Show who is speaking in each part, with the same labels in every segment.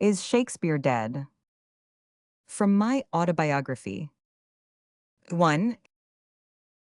Speaker 1: Is Shakespeare dead? From my autobiography. 1.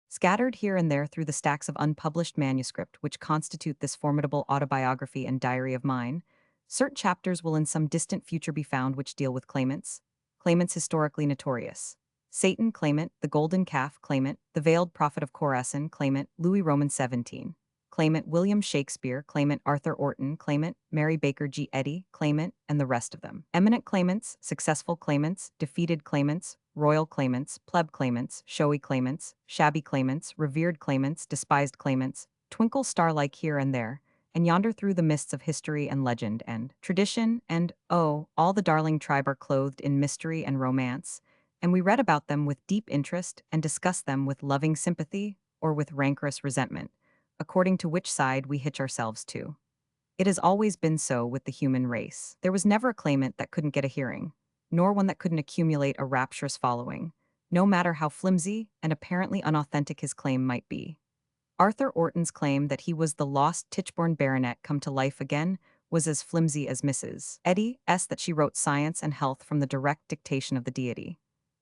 Speaker 1: Scattered here and there through the stacks of unpublished manuscript which constitute this formidable autobiography and diary of mine, certain chapters will in some distant future be found which deal with claimants, claimants historically notorious. Satan, claimant; the golden calf, claimant; the veiled prophet of Chorasan, claimant; Louis Roman 17, claimant; William Shakespeare, claimant; Arthur Orton, claimant; Mary Baker G. Eddy, claimant; and the rest of them. Eminent claimants, successful claimants, defeated claimants, royal claimants, pleb claimants, showy claimants, shabby claimants, revered claimants, despised claimants, twinkle star-like here and there, and yonder through the mists of history and legend and tradition, and, oh, all the darling tribe are clothed in mystery and romance, and we read about them with deep interest and discuss them with loving sympathy or with rancorous resentment, according to which side we hitch ourselves to. It has always been so with the human race. There was never a claimant that couldn't get a hearing, nor one that couldn't accumulate a rapturous following, no matter how flimsy and apparently unauthentic his claim might be. Arthur Orton's claim that he was the lost Tichborne baronet come to life again was as flimsy as Mrs. Eddy's that she wrote science and health from the direct dictation of the deity.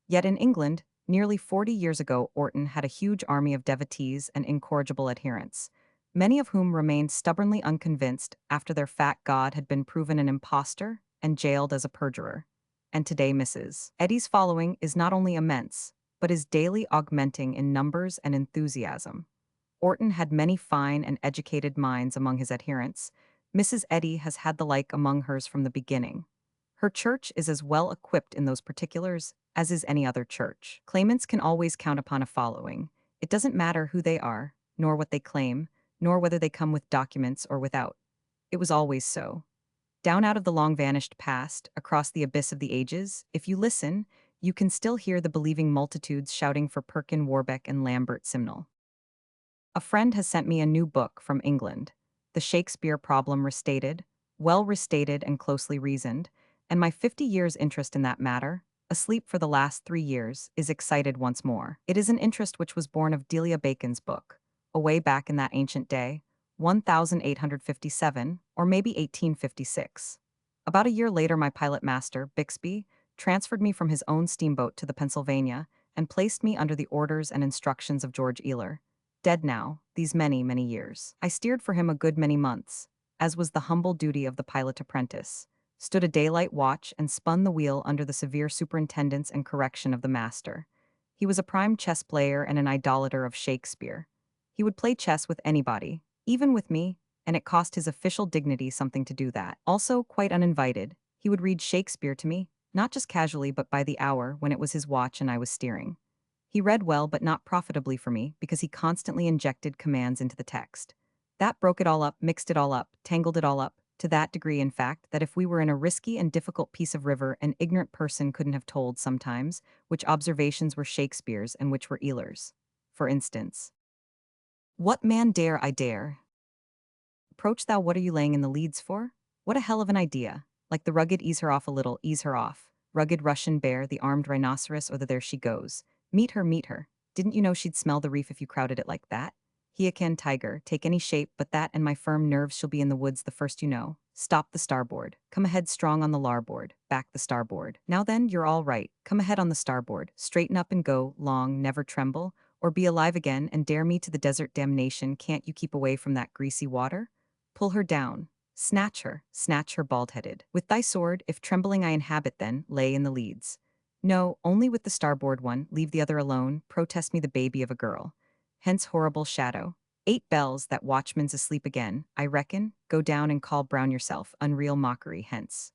Speaker 1: Yet in England, nearly 40 years ago, Orton had a huge army of devotees and incorrigible adherents, many of whom remained stubbornly unconvinced after their fat god had been proven an impostor and jailed as a perjurer. And today Mrs. Eddy's following is not only immense, but is daily augmenting in numbers and enthusiasm. Orton had many fine and educated minds among his adherents. Mrs. Eddy has had the like among hers from the beginning. Her church is as well equipped in those particulars as is any other church. Claimants can always count upon a following. It doesn't matter who they are, nor what they claim, nor whether they come with documents or without. It was always so. Down out of the long-vanished past, across the abyss of the ages, if you listen, you can still hear the believing multitudes shouting for Perkin Warbeck and Lambert Simnel. A friend has sent me a new book from England, The Shakespeare Problem Restated, well restated and closely reasoned, and my 50 years' interest in that matter, asleep for the last 3 years, is excited once more. It is an interest which was born of Delia Bacon's book, away back in that ancient day, 1857, or maybe 1856. About a year later, my pilot master, Bixby, transferred me from his own steamboat to the Pennsylvania and placed me under the orders and instructions of George Ealer, dead now, these many, many years. I steered for him a good many months, as was the humble duty of the pilot apprentice, stood a daylight watch and spun the wheel under the severe superintendence and correction of the master. He was a prime chess player and an idolater of Shakespeare. He would play chess with anybody, even with me, and it cost his official dignity something to do that. Also, quite uninvited, he would read Shakespeare to me, not just casually but by the hour when it was his watch and I was steering. He read well but not profitably for me because he constantly injected commands into the text. That broke it all up, mixed it all up, tangled it all up, to that degree, in fact, that if we were in a risky and difficult piece of river, an ignorant person couldn't have told, sometimes, which observations were Shakespeare's and which were Ealer's. For instance, "What man dare I dare? Approach thou, what are you laying in the leads for? What a hell of an idea. Like the rugged ease her off a little, ease her off. Rugged Russian bear, the armed rhinoceros, or the there she goes. Meet her, meet her. Didn't you know she'd smell the reef if you crowded it like that? Heacan tiger, take any shape but that and my firm nerves shall be in the woods the first you know. Stop the starboard. Come ahead strong on the larboard. Back the starboard. Now then, you're all right. Come ahead on the starboard. Straighten up and go, long, never tremble, or be alive again and dare me to the desert damnation. Can't you keep away from that greasy water? Pull her down. Snatch her bald-headed. With thy sword, if trembling I inhabit then, lay in the leads. No, only with the starboard one, leave the other alone, protest me the baby of a girl. Hence horrible shadow. 8 bells, that watchman's asleep again, I reckon, go down and call Brown yourself, unreal mockery, hence."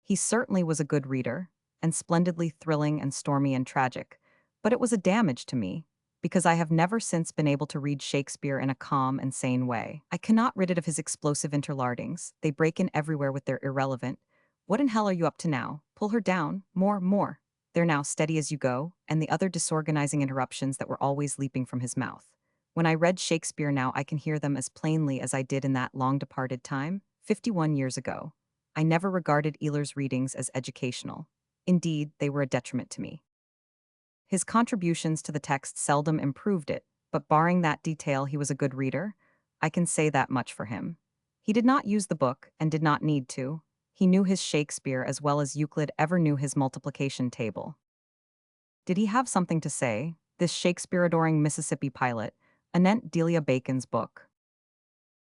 Speaker 1: He certainly was a good reader, and splendidly thrilling and stormy and tragic, but it was a damage to me, because I have never since been able to read Shakespeare in a calm and sane way. I cannot rid it of his explosive interlardings, they break in everywhere with their irrelevant, "What in hell are you up to now? Pull her down, more. There now, steady as you go," and the other disorganizing interruptions that were always leaping from his mouth. When I read Shakespeare now, I can hear them as plainly as I did in that long-departed time, 51 years ago. I never regarded Ealer's readings as educational. Indeed, they were a detriment to me. His contributions to the text seldom improved it, but barring that detail, he was a good reader. I can say that much for him. He did not use the book, and did not need to. He knew his Shakespeare as well as Euclid ever knew his multiplication table. Did he have something to say, this Shakespeare-adoring Mississippi pilot, anent Delia Bacon's book?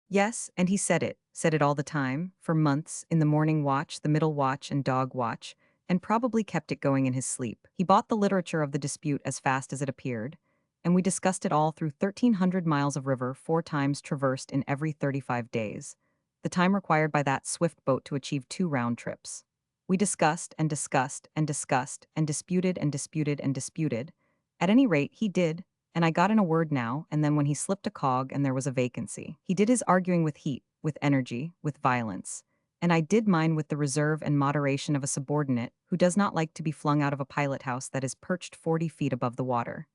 Speaker 1: Yes, and he said it all the time, for months, in the morning watch, the middle watch, and dog watch, and probably kept it going in his sleep. He bought the literature of the dispute as fast as it appeared, and we discussed it all through 1,300 miles of river 4 times traversed in every 35 days, the time required by that swift boat to achieve 2 round trips. We discussed and discussed and discussed and disputed and disputed and disputed. At any rate, he did, and I got in a word now and then when he slipped a cog and there was a vacancy. He did his arguing with heat, with energy, with violence. And I did mine with the reserve and moderation of a subordinate who does not like to be flung out of a pilot house that is perched 40 feet above the water.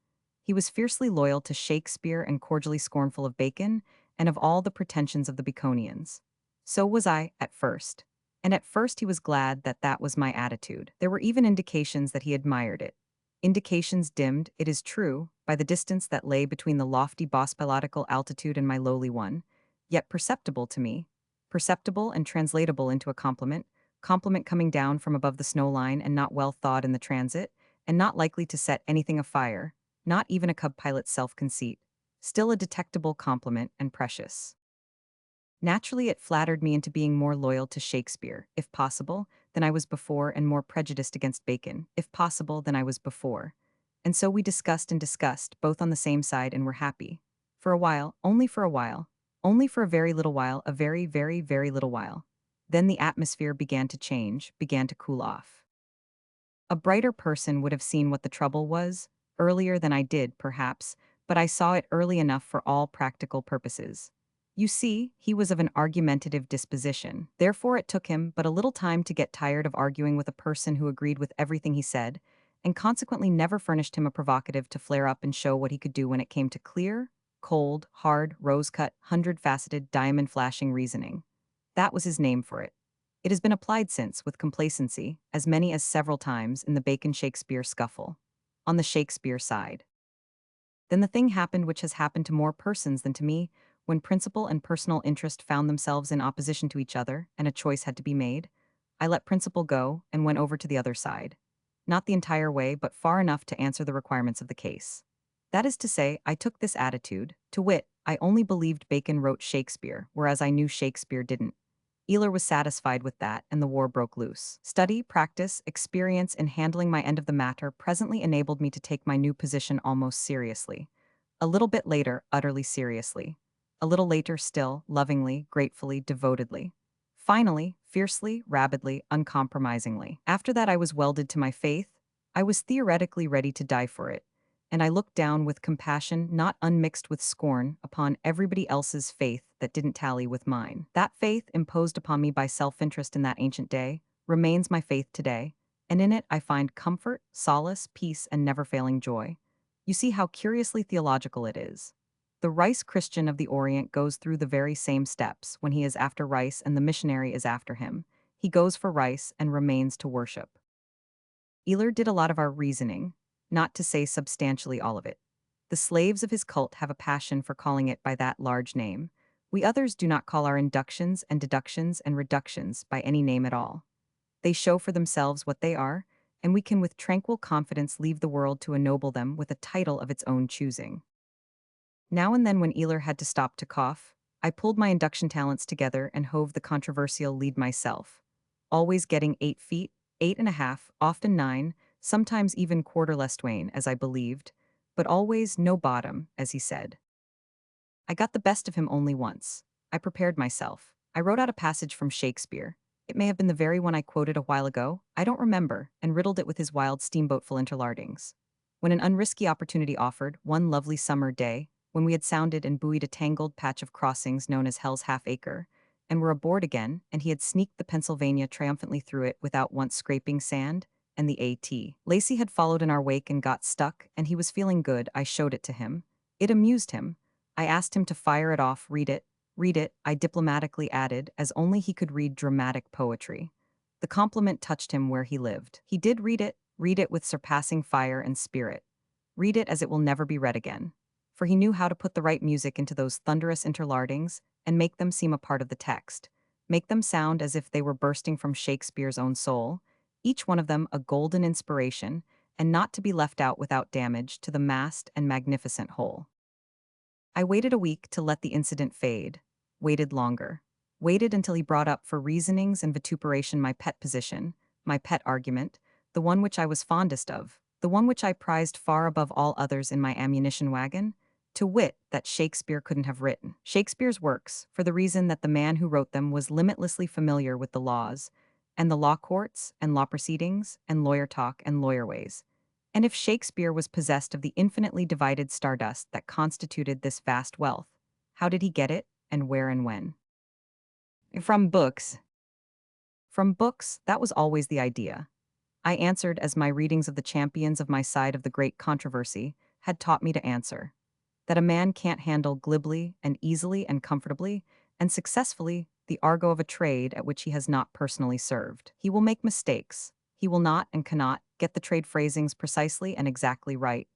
Speaker 1: He was fiercely loyal to Shakespeare and cordially scornful of Bacon and of all the pretensions of the Baconians. So was I, at first. And at first he was glad that that was my attitude. There were even indications that he admired it. Indications dimmed, it is true, by the distance that lay between the lofty bospilatical altitude and my lowly one, yet perceptible to me, perceptible and translatable into a compliment, compliment coming down from above the snow line and not well thawed in the transit, and not likely to set anything afire, not even a cub pilot's self-conceit, still a detectable compliment and precious. Naturally, it flattered me into being more loyal to Shakespeare, if possible, than I was before, and more prejudiced against Bacon, if possible, than I was before. And so we discussed and discussed, both on the same side, and were happy. For a while, only for a while, only for a very little while, a very, very, very little while. Then the atmosphere began to change, began to cool off. A brighter person would have seen what the trouble was, earlier than I did, perhaps, but I saw it early enough for all practical purposes. You see, he was of an argumentative disposition. Therefore it took him but a little time to get tired of arguing with a person who agreed with everything he said, and consequently never furnished him a provocative to flare up and show what he could do when it came to clear, cold, hard, rose-cut, hundred-faceted, diamond-flashing reasoning. That was his name for it. It has been applied since, with complacency, as many as several times in the Bacon-Shakespeare scuffle. On the Shakespeare side. Then the thing happened which has happened to more persons than to me, when principle and personal interest found themselves in opposition to each other, and a choice had to be made. I let principle go, and went over to the other side. Not the entire way, but far enough to answer the requirements of the case. That is to say, I took this attitude, to wit, I only believed Bacon wrote Shakespeare, whereas I knew Shakespeare didn't. Ealer was satisfied with that, and the war broke loose. Study, practice, experience in handling my end of the matter presently enabled me to take my new position almost seriously. A little bit later, utterly seriously. A little later still, lovingly, gratefully, devotedly. Finally, fiercely, rabidly, uncompromisingly. After that I was welded to my faith. I was theoretically ready to die for it. And I looked down with compassion, not unmixed with scorn, upon everybody else's faith that didn't tally with mine. That faith, imposed upon me by self-interest in that ancient day, remains my faith today, and in it I find comfort, solace, peace, and never-failing joy. You see how curiously theological it is. The rice Christian of the Orient goes through the very same steps when he is after rice and the missionary is after him. He goes for rice and remains to worship. Ealer did a lot of our reasoning, not to say substantially all of it. The slaves of his cult have a passion for calling it by that large name. We others do not call our inductions and deductions and reductions by any name at all. They show for themselves what they are, and we can with tranquil confidence leave the world to ennoble them with a title of its own choosing. Now and then when Ealer had to stop to cough, I pulled my induction talents together and hove the controversial lead myself, always getting 8 feet, 8.5, often 9, sometimes even quarter less Twain, as I believed, but always no bottom, as he said. I got the best of him only once. I prepared myself. I wrote out a passage from Shakespeare. It may have been the very one I quoted a while ago, I don't remember, and riddled it with his wild steamboatful interlardings. When an unrisky opportunity offered, one lovely summer day, when we had sounded and buoyed a tangled patch of crossings known as Hell's Half-Acre, and were aboard again, and he had sneaked the Pennsylvania triumphantly through it without once scraping sand, and the A.T. Lacey had followed in our wake and got stuck, and he was feeling good. I showed it to him. It amused him. I asked him to fire it off, read it, I diplomatically added, as only he could read dramatic poetry. The compliment touched him where he lived. He did read it with surpassing fire and spirit. Read it as it will never be read again. For he knew how to put the right music into those thunderous interlardings and make them seem a part of the text. make them sound as if they were bursting from Shakespeare's own soul, each one of them a golden inspiration, and not to be left out without damage to the massed and magnificent whole. I waited a week to let the incident fade, waited longer, waited until he brought up for reasonings and vituperation my pet position, my pet argument, the one which I was fondest of, the one which I prized far above all others in my ammunition wagon, to wit, that Shakespeare couldn't have written Shakespeare's works, for the reason that the man who wrote them was limitlessly familiar with the laws, and the law courts, and law proceedings, and lawyer talk, and lawyer ways. And if Shakespeare was possessed of the infinitely divided stardust that constituted this vast wealth, how did he get it, and where and when? From books. From books, that was always the idea. I answered as my readings of the champions of my side of the great controversy had taught me to answer. That a man can't handle glibly and easily and comfortably and successfully the argot of a trade at which he has not personally served. He will make mistakes. He will not and cannot get the trade phrasings precisely and exactly right.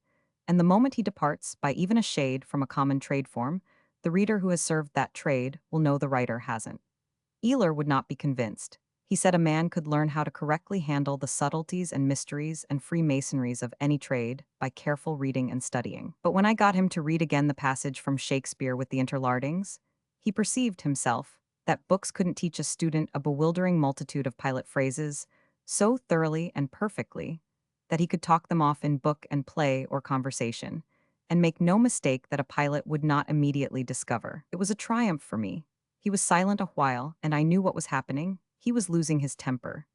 Speaker 1: And the moment he departs by even a shade from a common trade form, the reader who has served that trade will know the writer hasn't. Ealer would not be convinced. He said a man could learn how to correctly handle the subtleties and mysteries and freemasonries of any trade by careful reading and studying. But when I got him to read again the passage from Shakespeare with the interlardings, he perceived himself that books couldn't teach a student a bewildering multitude of pilot phrases so thoroughly and perfectly that he could talk them off in book and play or conversation, and make no mistake that a pilot would not immediately discover. It was a triumph for me. He was silent a while, and I knew what was happening. He was losing his temper.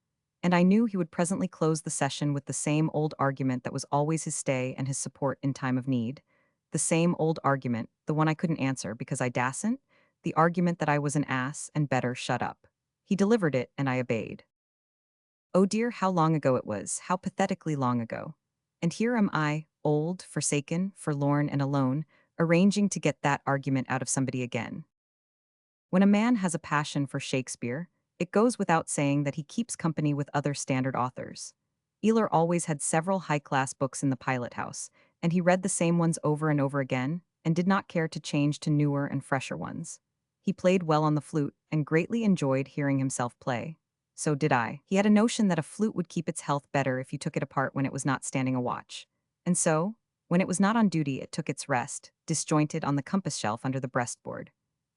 Speaker 1: And I knew he would presently close the session with the same old argument that was always his stay and his support in time of need. The same old argument, the one I couldn't answer because I dasn't, the argument that I was an ass and better shut up. He delivered it, and I obeyed. Oh dear, how long ago it was, how pathetically long ago. And here am I, old, forsaken, forlorn, and alone, arranging to get that argument out of somebody again. When a man has a passion for Shakespeare, it goes without saying that he keeps company with other standard authors. Ealer always had several high-class books in the pilot house, and he read the same ones over and over again, and did not care to change to newer and fresher ones. He played well on the flute, and greatly enjoyed hearing himself play. So did I. He had a notion that a flute would keep its health better if you took it apart when it was not standing a watch. And so, when it was not on duty, it took its rest, disjointed on the compass shelf under the breastboard.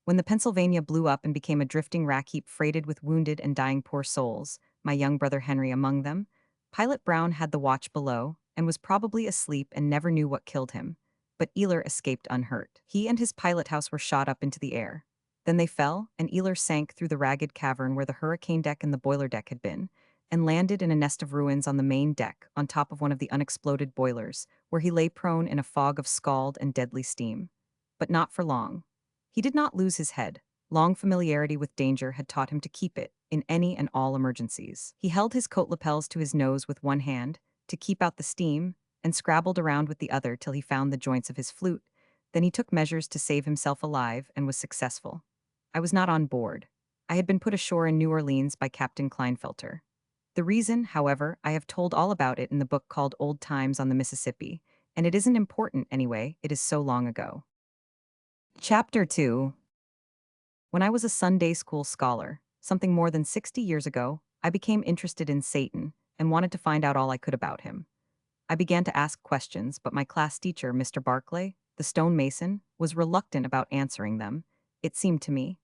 Speaker 1: When the Pennsylvania blew up and became a drifting rack heap freighted with wounded and dying poor souls, my young brother Henry among them, Pilot Brown had the watch below, and was probably asleep and never knew what killed him. But Ealer escaped unhurt. He and his pilot house were shot up into the air. Then they fell, and Ealer sank through the ragged cavern where the hurricane deck and the boiler deck had been, and landed in a nest of ruins on the main deck, on top of one of the unexploded boilers, where he lay prone in a fog of scald and deadly steam. But not for long. He did not lose his head. Long familiarity with danger had taught him to keep it, in any and all emergencies. He held his coat lapels to his nose with one hand, to keep out the steam, and scrabbled around with the other till he found the joints of his flute. Then he took measures to save himself alive, and was successful. I was not on board. I had been put ashore in New Orleans by Captain Kleinfelter. The reason, however, I have told all about it in the book called Old Times on the Mississippi, and it isn't important anyway, it is so long ago. Chapter 2. When I was a Sunday school scholar, something more than 60 years ago, I became interested in Satan and wanted to find out all I could about him. I began to ask questions, but my class teacher, Mr. Barclay, the stonemason, was reluctant about answering them, it seemed to me.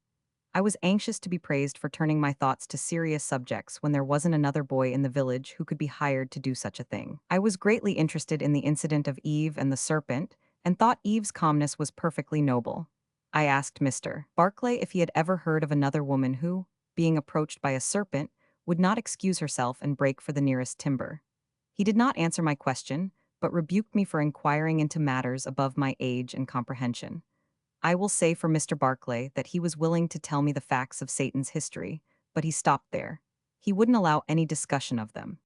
Speaker 1: I was anxious to be praised for turning my thoughts to serious subjects when there wasn't another boy in the village who could be hired to do such a thing. I was greatly interested in the incident of Eve and the serpent, and thought Eve's calmness was perfectly noble. I asked Mr. Barclay if he had ever heard of another woman who, being approached by a serpent, would not excuse herself and break for the nearest timber. He did not answer my question, but rebuked me for inquiring into matters above my age and comprehension. I will say for Mr. Barclay that he was willing to tell me the facts of Satan's history, but he stopped there. He wouldn't allow any discussion of them.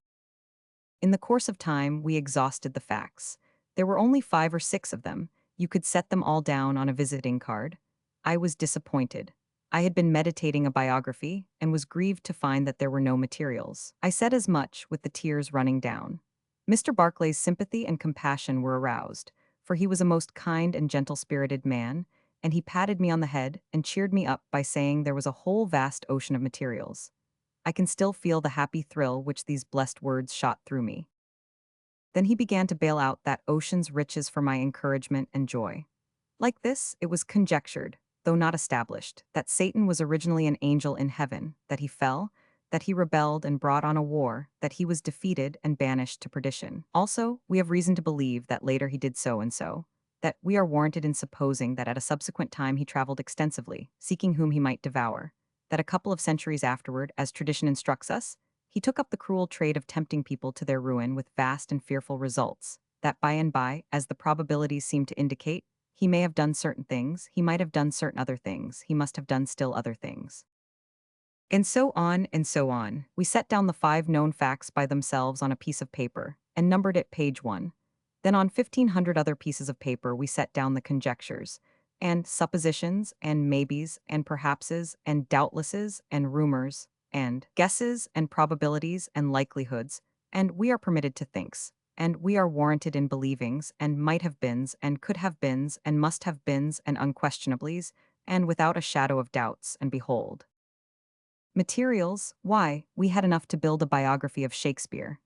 Speaker 1: In the course of time, we exhausted the facts. There were only 5 or 6 of them. You could set them all down on a visiting card. I was disappointed. I had been meditating a biography, and was grieved to find that there were no materials. I said as much, with the tears running down. Mr. Barclay's sympathy and compassion were aroused, for he was a most kind and gentle-spirited man, and he patted me on the head and cheered me up by saying there was a whole vast ocean of materials. I can still feel the happy thrill which these blessed words shot through me. Then he began to bail out that ocean's riches for my encouragement and joy. Like this, it was conjectured, though not established, that Satan was originally an angel in heaven, that he fell, that he rebelled and brought on a war, that he was defeated and banished to perdition. Also, we have reason to believe that later he did so and so, that we are warranted in supposing that at a subsequent time he traveled extensively, seeking whom he might devour, that a couple of centuries afterward, as tradition instructs us, he took up the cruel trade of tempting people to their ruin with vast and fearful results, that by and by, as the probabilities seem to indicate, he may have done certain things, he might have done certain other things, he must have done still other things. And so on and so on. We set down the 5 known facts by themselves on a piece of paper, and numbered it page 1. Then on 1,500 other pieces of paper we set down the conjectures, and suppositions, and maybes, and perhapses, and doubtlesses, and rumors, and guesses, and probabilities, and likelihoods, and we are permitted to thinks, and we are warranted in believings, and might have beens, and could have beens, and must have beens, and unquestionablys, and without a shadow of doubts, and behold. Materials, why, we had enough to build a biography of Shakespeare.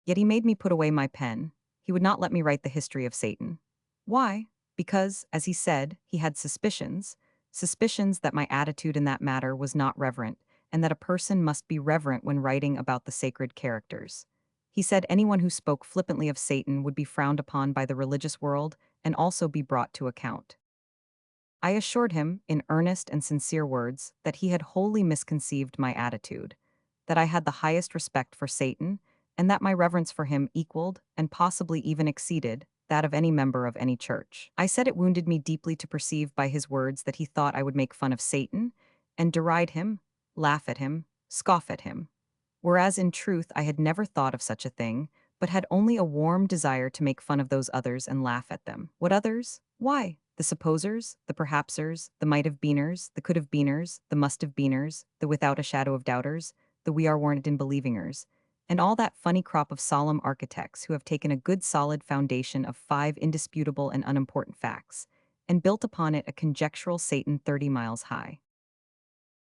Speaker 1: Yet he made me put away my pen. He would not let me write the history of Satan. Why? Because, as he said, he had suspicions that my attitude in that matter was not reverent, and that a person must be reverent when writing about the sacred characters. He said anyone who spoke flippantly of Satan would be frowned upon by the religious world and also be brought to account. I assured him, in earnest and sincere words, that he had wholly misconceived my attitude, that I had the highest respect for Satan, and that my reverence for him equaled, and possibly even exceeded, that of any member of any church. I said it wounded me deeply to perceive by his words that he thought I would make fun of Satan, and deride him, laugh at him, scoff at him. Whereas in truth I had never thought of such a thing, but had only a warm desire to make fun of those others and laugh at them. What others? Why? The supposers, the perhapsers, the might have beeners, the could have beeners, the must have beeners, the without a shadow of doubters, the we are warranted in believingers, and all that funny crop of solemn architects who have taken a good solid foundation of 5 indisputable and unimportant facts, and built upon it a conjectural Satan 30 miles high.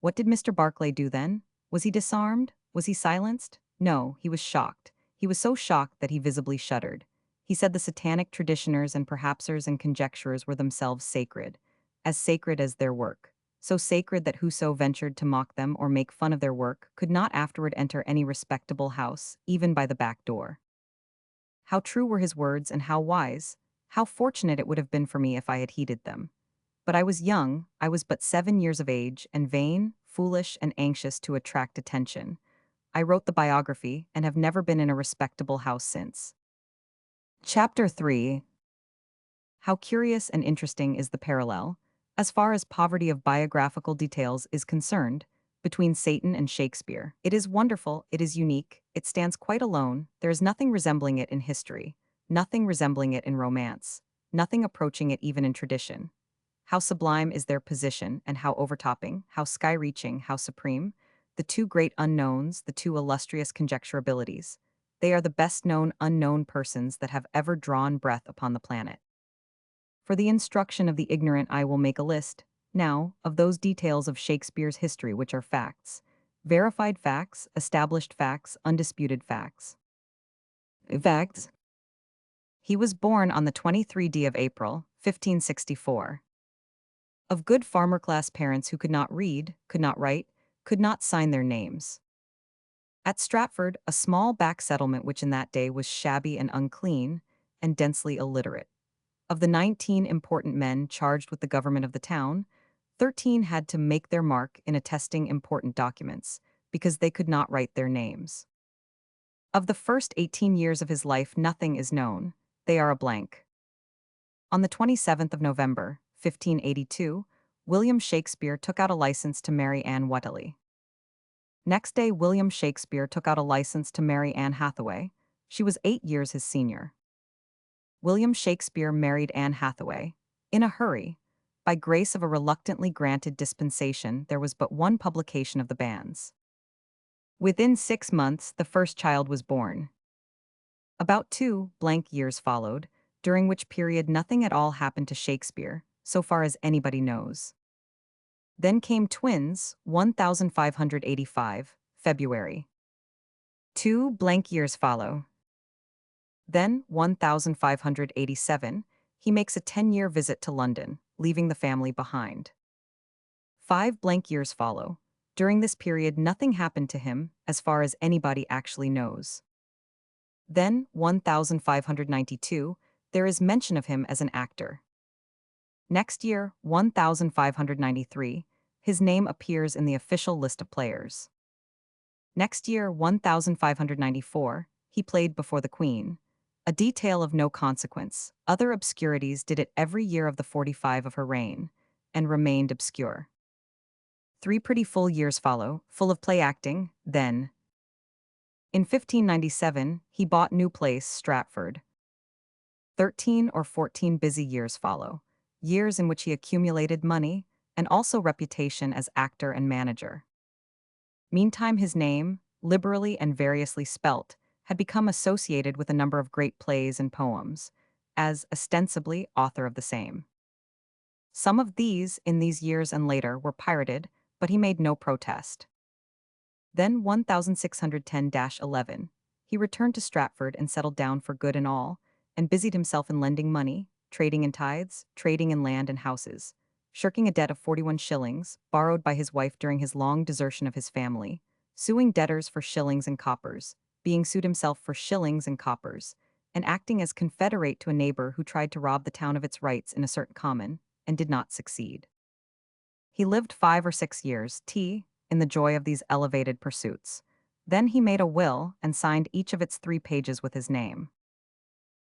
Speaker 1: What did Mr. Barclay do then? Was he disarmed? Was he silenced? No, he was shocked. He was so shocked that he visibly shuddered. He said the satanic traditioners and perhapsers and conjecturers were themselves sacred as their work, so sacred that whoso ventured to mock them or make fun of their work could not afterward enter any respectable house, even by the back door. How true were his words and how wise! How fortunate it would have been for me if I had heeded them. But I was young, I was but 7 years of age, and vain, foolish, and anxious to attract attention. I wrote the biography and have never been in a respectable house since. Chapter 3. How curious and interesting is the parallel, as far as poverty of biographical details is concerned, between Satan and Shakespeare. It is wonderful, it is unique, it stands quite alone, there is nothing resembling it in history, nothing resembling it in romance, nothing approaching it even in tradition. How sublime is their position, and how overtopping, how sky-reaching, how supreme, the 2 great unknowns, the 2 illustrious conjecturabilities. They are the best-known unknown persons that have ever drawn breath upon the planet. For the instruction of the ignorant I will make a list, now, of those details of Shakespeare's history which are facts, verified facts, established facts, undisputed facts. Facts. He was born on the 23rd of April, 1564. Of good farmer-class parents who could not read, could not write, could not sign their names. At Stratford, a small back settlement which in that day was shabby and unclean, and densely illiterate. Of the 19 important men charged with the government of the town, 13 had to make their mark in attesting important documents, because they could not write their names. Of the first 18 years of his life nothing is known, they are a blank. On the 27th of November, 1582, William Shakespeare took out a license to marry Anne Whately. Next day, William Shakespeare took out a license to marry Anne Hathaway. She was 8 years his senior. William Shakespeare married Anne Hathaway, in a hurry. By grace of a reluctantly granted dispensation, there was but one publication of the banns. Within 6 months, the first child was born. About 2 blank years followed, during which period nothing at all happened to Shakespeare, so far as anybody knows. Then came twins, 1585, February. 2 blank years follow. Then, 1587, he makes a 10-year visit to London, leaving the family behind. 5 blank years follow. During this period, nothing happened to him, as far as anybody actually knows. Then, 1592, there is mention of him as an actor. Next year, 1593, his name appears in the official list of players. Next year, 1594, he played before the Queen. A detail of no consequence. Other obscurities did it every year of the 45 of her reign, and remained obscure. 3 pretty full years follow, full of play acting, then. In 1597, he bought new place, Stratford. 13 or 14 busy years follow, years in which he accumulated money, and also reputation as actor and manager. Meantime his name, liberally and variously spelt, had become associated with a number of great plays and poems, as ostensibly author of the same. Some of these, in these years and later, were pirated, but he made no protest. Then 1610-11, he returned to Stratford and settled down for good and all, and busied himself in lending money, trading in tithes, trading in land and houses, shirking a debt of 41 shillings, borrowed by his wife during his long desertion of his family, suing debtors for shillings and coppers, being sued himself for shillings and coppers, and acting as confederate to a neighbor who tried to rob the town of its rights in a certain common, and did not succeed. He lived 5 or 6 years, in the joy of these elevated pursuits. Then he made a will and signed each of its 3 pages with his name.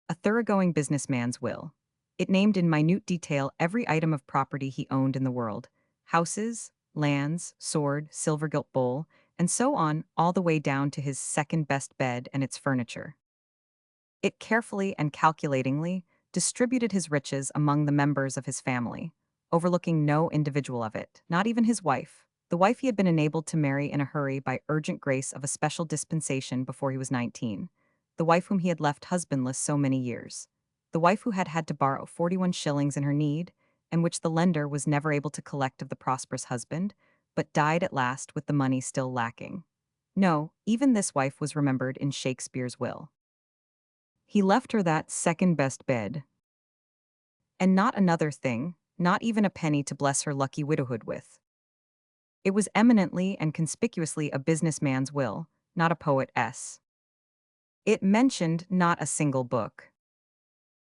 Speaker 1: A thoroughgoing businessman's will. It named in minute detail every item of property he owned in the world: houses, lands, sword, silver-gilt bowl, and so on, all the way down to his second-best bed and its furniture. It carefully and calculatingly distributed his riches among the members of his family, overlooking no individual of it, not even his wife, the wife he had been enabled to marry in a hurry by urgent grace of a special dispensation before he was 19, the wife whom he had left husbandless so many years, the wife who had had to borrow 41 shillings in her need, and which the lender was never able to collect of the prosperous husband, but died at last with the money still lacking. No, even this wife was remembered in Shakespeare's will. He left her that second-best bed, and not another thing, not even a penny to bless her lucky widowhood with. It was eminently and conspicuously a businessman's will, not a poet's. It mentioned not a single book.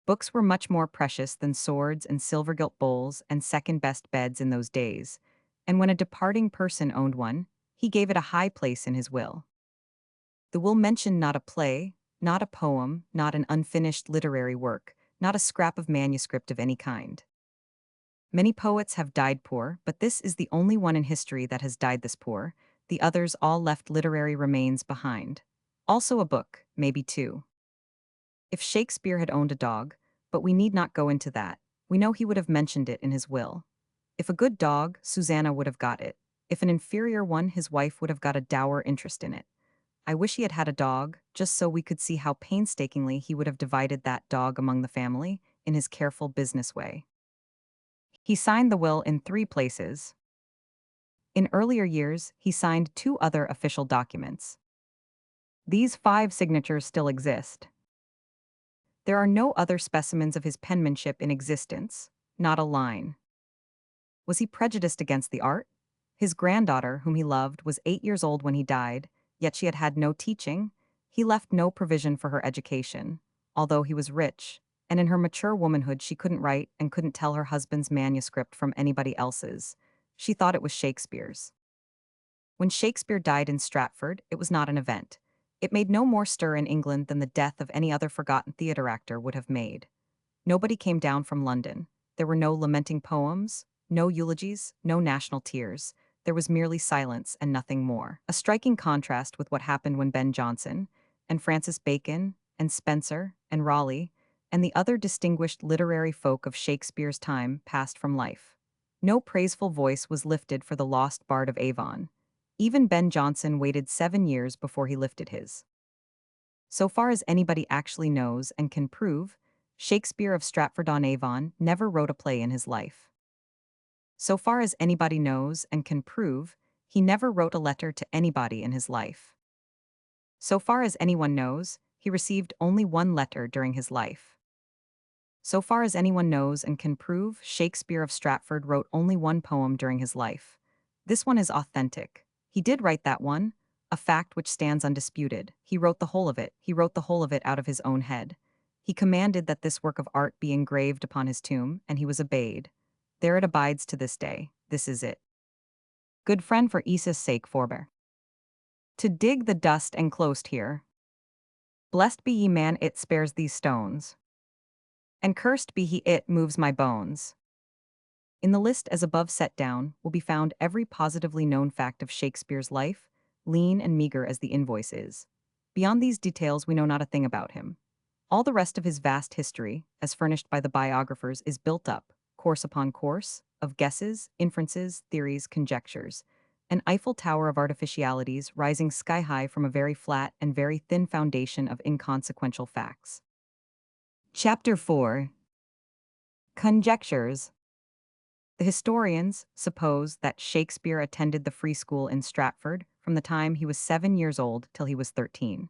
Speaker 1: Books were much more precious than swords and silver-gilt bowls and second-best beds in those days, and when a departing person owned one, he gave it a high place in his will. The will mentioned not a play, not a poem, not an unfinished literary work, not a scrap of manuscript of any kind. Many poets have died poor, but this is the only one in history that has died this poor. The others all left literary remains behind. Also a book, maybe 2. If Shakespeare had owned a dog, but we need not go into that, we know he would have mentioned it in his will. If a good dog, Susanna would have got it. If an inferior one, his wife would have got a dour interest in it. I wish he had had a dog, just so we could see how painstakingly he would have divided that dog among the family, in his careful business way. He signed the will in 3 places. In earlier years, he signed 2 other official documents. These 5 signatures still exist. There are no other specimens of his penmanship in existence, not a line. Was he prejudiced against the art? His granddaughter, whom he loved, was 8 years old when he died, yet she had had no teaching. He left no provision for her education, although he was rich, and in her mature womanhood she couldn't write and couldn't tell her husband's manuscript from anybody else's. She thought it was Shakespeare's. When Shakespeare died in Stratford, it was not an event. It made no more stir in England than the death of any other forgotten theatre actor would have made. Nobody came down from London. There were no lamenting poems, no eulogies, no national tears. There was merely silence and nothing more. A striking contrast with what happened when Ben Jonson, and Francis Bacon, and Spenser, and Raleigh, and the other distinguished literary folk of Shakespeare's time passed from life. No praiseful voice was lifted for the lost bard of Avon. Even Ben Jonson waited 7 years before he lifted his. So far as anybody actually knows and can prove, Shakespeare of Stratford-upon-Avon never wrote a play in his life. So far as anybody knows and can prove, he never wrote a letter to anybody in his life. So far as anyone knows, he received only one letter during his life. So far as anyone knows and can prove, Shakespeare of Stratford wrote only one poem during his life. This one is authentic. He did write that one, a fact which stands undisputed. He wrote the whole of it. He wrote the whole of it out of his own head. He commanded that this work of art be engraved upon his tomb, and he was obeyed. There it abides to this day. This is it. Good friend, for Isa's sake forbear to dig the dust enclosed here. Blessed be ye man it spares these stones, and cursed be he it moves my bones. In the list as above set down will be found every positively known fact of Shakespeare's life, lean and meager as the invoice is. Beyond these details we know not a thing about him. All the rest of his vast history, as furnished by the biographers, is built up, course upon course, of guesses, inferences, theories, conjectures, an Eiffel Tower of artificialities rising sky-high from a very flat and very thin foundation of inconsequential facts. Chapter 4. Conjectures. The historians suppose that Shakespeare attended the free school in Stratford from the time he was 7 years old till he was 13.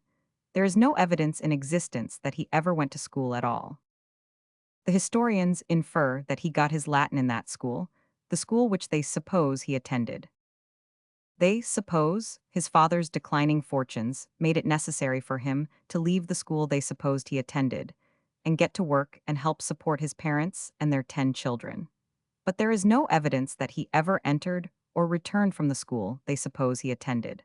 Speaker 1: There is no evidence in existence that he ever went to school at all. The historians infer that he got his Latin in that school, the school which they suppose he attended. They suppose his father's declining fortunes made it necessary for him to leave the school they supposed he attended and get to work and help support his parents and their 10 children. But there is no evidence that he ever entered or returned from the school they suppose he attended.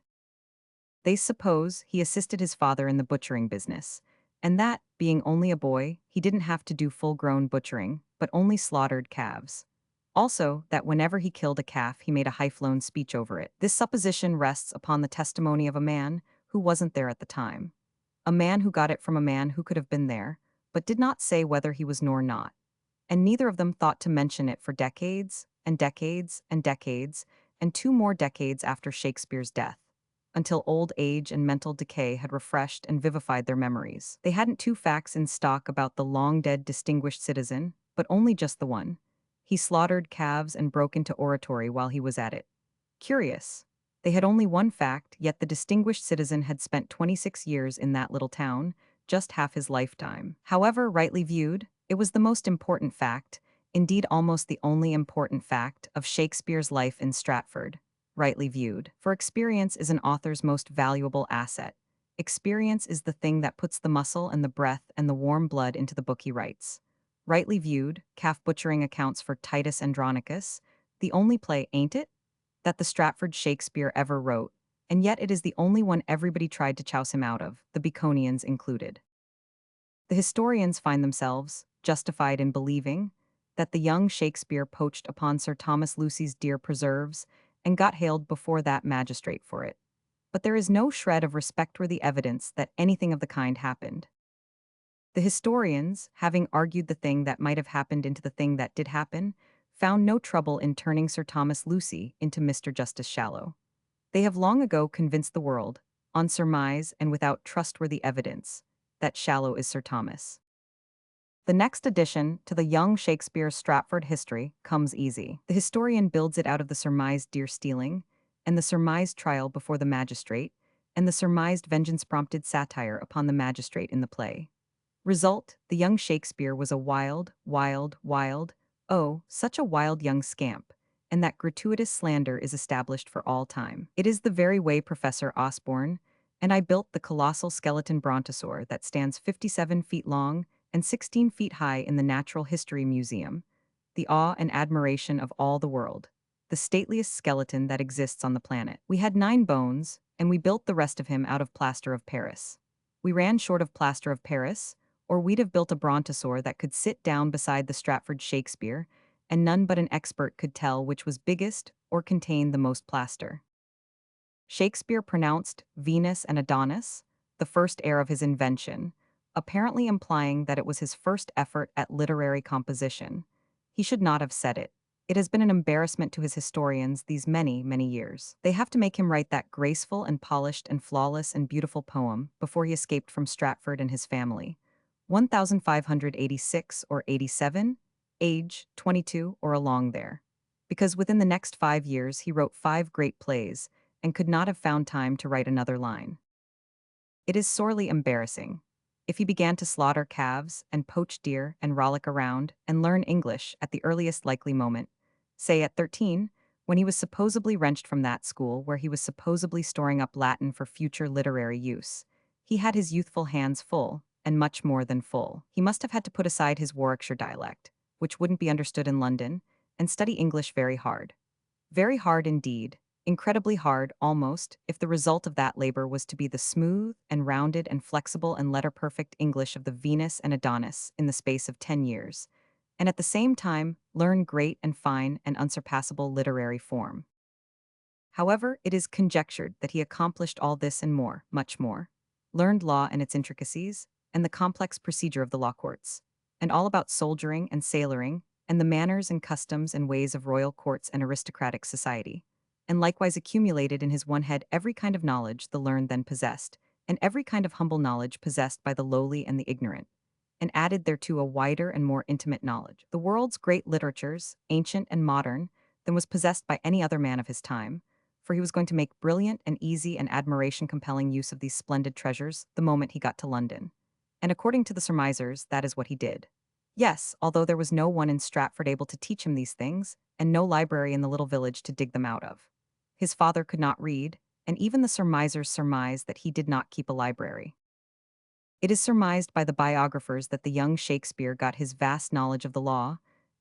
Speaker 1: They suppose he assisted his father in the butchering business, and that, being only a boy, he didn't have to do full-grown butchering, but only slaughtered calves. Also, that whenever he killed a calf, he made a high-flown speech over it. This supposition rests upon the testimony of a man who wasn't there at the time. A man who got it from a man who could have been there, but did not say whether he was nor not. And neither of them thought to mention it for decades, and decades, and decades, and 2 more decades after Shakespeare's death, until old age and mental decay had refreshed and vivified their memories. They hadn't 2 facts in stock about the long-dead distinguished citizen, but only just the one. He slaughtered calves and broke into oratory while he was at it. Curious. They had only 1 fact, yet the distinguished citizen had spent 26 years in that little town, just half his lifetime. However, rightly viewed, it was the most important fact, indeed almost the only important fact, of Shakespeare's life in Stratford. Rightly viewed. For experience is an author's most valuable asset. Experience is the thing that puts the muscle and the breath and the warm blood into the book he writes. Rightly viewed, calf butchering accounts for Titus Andronicus, the only play, ain't it, that the Stratford Shakespeare ever wrote, and yet it is the only one everybody tried to chouse him out of, the Baconians included. The historians find themselves justified in believing that the young Shakespeare poached upon Sir Thomas Lucy's deer preserves and got haled before that magistrate for it. But there is no shred of respectworthy evidence that anything of the kind happened. The historians, having argued the thing that might have happened into the thing that did happen, found no trouble in turning Sir Thomas Lucy into Mr. Justice Shallow. They have long ago convinced the world, on surmise and without trustworthy evidence, that Shallow is Sir Thomas. The next addition to the young Shakespeare's Stratford history comes easy. The historian builds it out of the surmised deer-stealing, and the surmised trial before the magistrate, and the surmised vengeance-prompted satire upon the magistrate in the play. Result, the young Shakespeare was a wild, oh, such a wild young scamp, and that gratuitous slander is established for all time. It is the very way Professor Osborne and I built the colossal skeleton brontosaur that stands 57 feet long and 16 feet high in the Natural History Museum, the awe and admiration of all the world, the stateliest skeleton that exists on the planet. We had 9 bones, and we built the rest of him out of plaster of Paris. We ran short of plaster of Paris, or we'd have built a brontosaur that could sit down beside the Stratford Shakespeare, and none but an expert could tell which was biggest or contained the most plaster. Shakespeare pronounced Venus and Adonis the first heir of his invention, apparently implying that it was his first effort at literary composition. He should not have said it. It has been an embarrassment to his historians these many, many years. They have to make him write that graceful and polished and flawless and beautiful poem before he escaped from Stratford and his family. 1586 or 87, age 22 or along there. Because within the next 5 years he wrote 5 great plays and could not have found time to write another line. It is sorely embarrassing. If he began to slaughter calves and poach deer and rollick around and learn English at the earliest likely moment, say at 13, when he was supposedly wrenched from that school where he was supposedly storing up Latin for future literary use, he had his youthful hands full, and much more than full. He must have had to put aside his Warwickshire dialect, which wouldn't be understood in London, and study English very hard. Very hard indeed, incredibly hard almost, if the result of that labor was to be the smooth and rounded and flexible and letter-perfect English of the Venus and Adonis in the space of 10 years, and at the same time learn great and fine and unsurpassable literary form. However, it is conjectured that he accomplished all this and more, much more, learned law and its intricacies, and the complex procedure of the law courts, and all about soldiering and sailoring, and the manners and customs and ways of royal courts and aristocratic society, and likewise accumulated in his one head every kind of knowledge the learned then possessed, and every kind of humble knowledge possessed by the lowly and the ignorant, and added thereto a wider and more intimate knowledge, the world's great literatures, ancient and modern, than was possessed by any other man of his time, for he was going to make brilliant and easy and admiration-compelling use of these splendid treasures the moment he got to London. And according to the surmisers, that is what he did. Yes, although there was no one in Stratford able to teach him these things, and no library in the little village to dig them out of. His father could not read, and even the surmisers surmised that he did not keep a library. It is surmised by the biographers that the young Shakespeare got his vast knowledge of the law,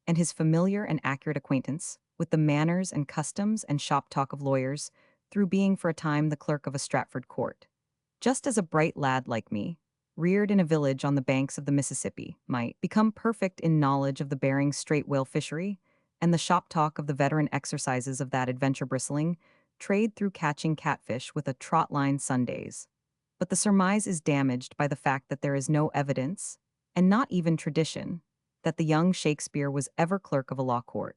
Speaker 1: and his familiar and accurate acquaintance with the manners and customs and shop talk of lawyers through being for a time the clerk of a Stratford court. Just as a bright lad like me, reared in a village on the banks of the Mississippi, might become perfect in knowledge of the Bering Strait whale fishery, and the shop talk of the veteran exercises of that adventure bristling, trade through catching catfish with a trot line Sundays. But the surmise is damaged by the fact that there is no evidence, and not even tradition, that the young Shakespeare was ever clerk of a law court.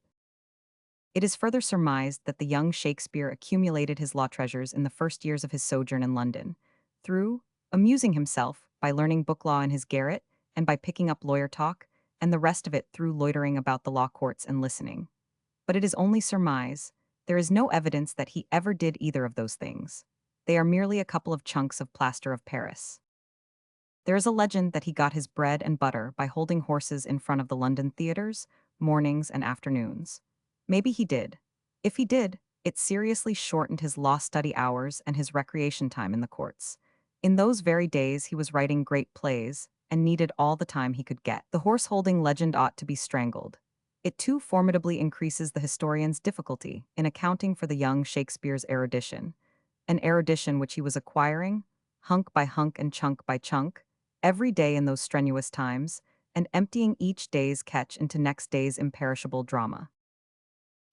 Speaker 1: It is further surmised that the young Shakespeare accumulated his law treasures in the first years of his sojourn in London, through amusing himself by learning book law in his garret and by picking up lawyer talk, and the rest of it through loitering about the law courts and listening. But it is only surmise. There is no evidence that he ever did either of those things. They are merely a couple of chunks of plaster of Paris. There is a legend that he got his bread and butter by holding horses in front of the London theaters, mornings and afternoons. Maybe he did. If he did, it seriously shortened his law study hours and his recreation time in the courts. In those very days he was writing great plays, and needed all the time he could get. The horse-holding legend ought to be strangled. It too formidably increases the historian's difficulty in accounting for the young Shakespeare's erudition, an erudition which he was acquiring, hunk by hunk and chunk by chunk, every day in those strenuous times, and emptying each day's catch into next day's imperishable drama.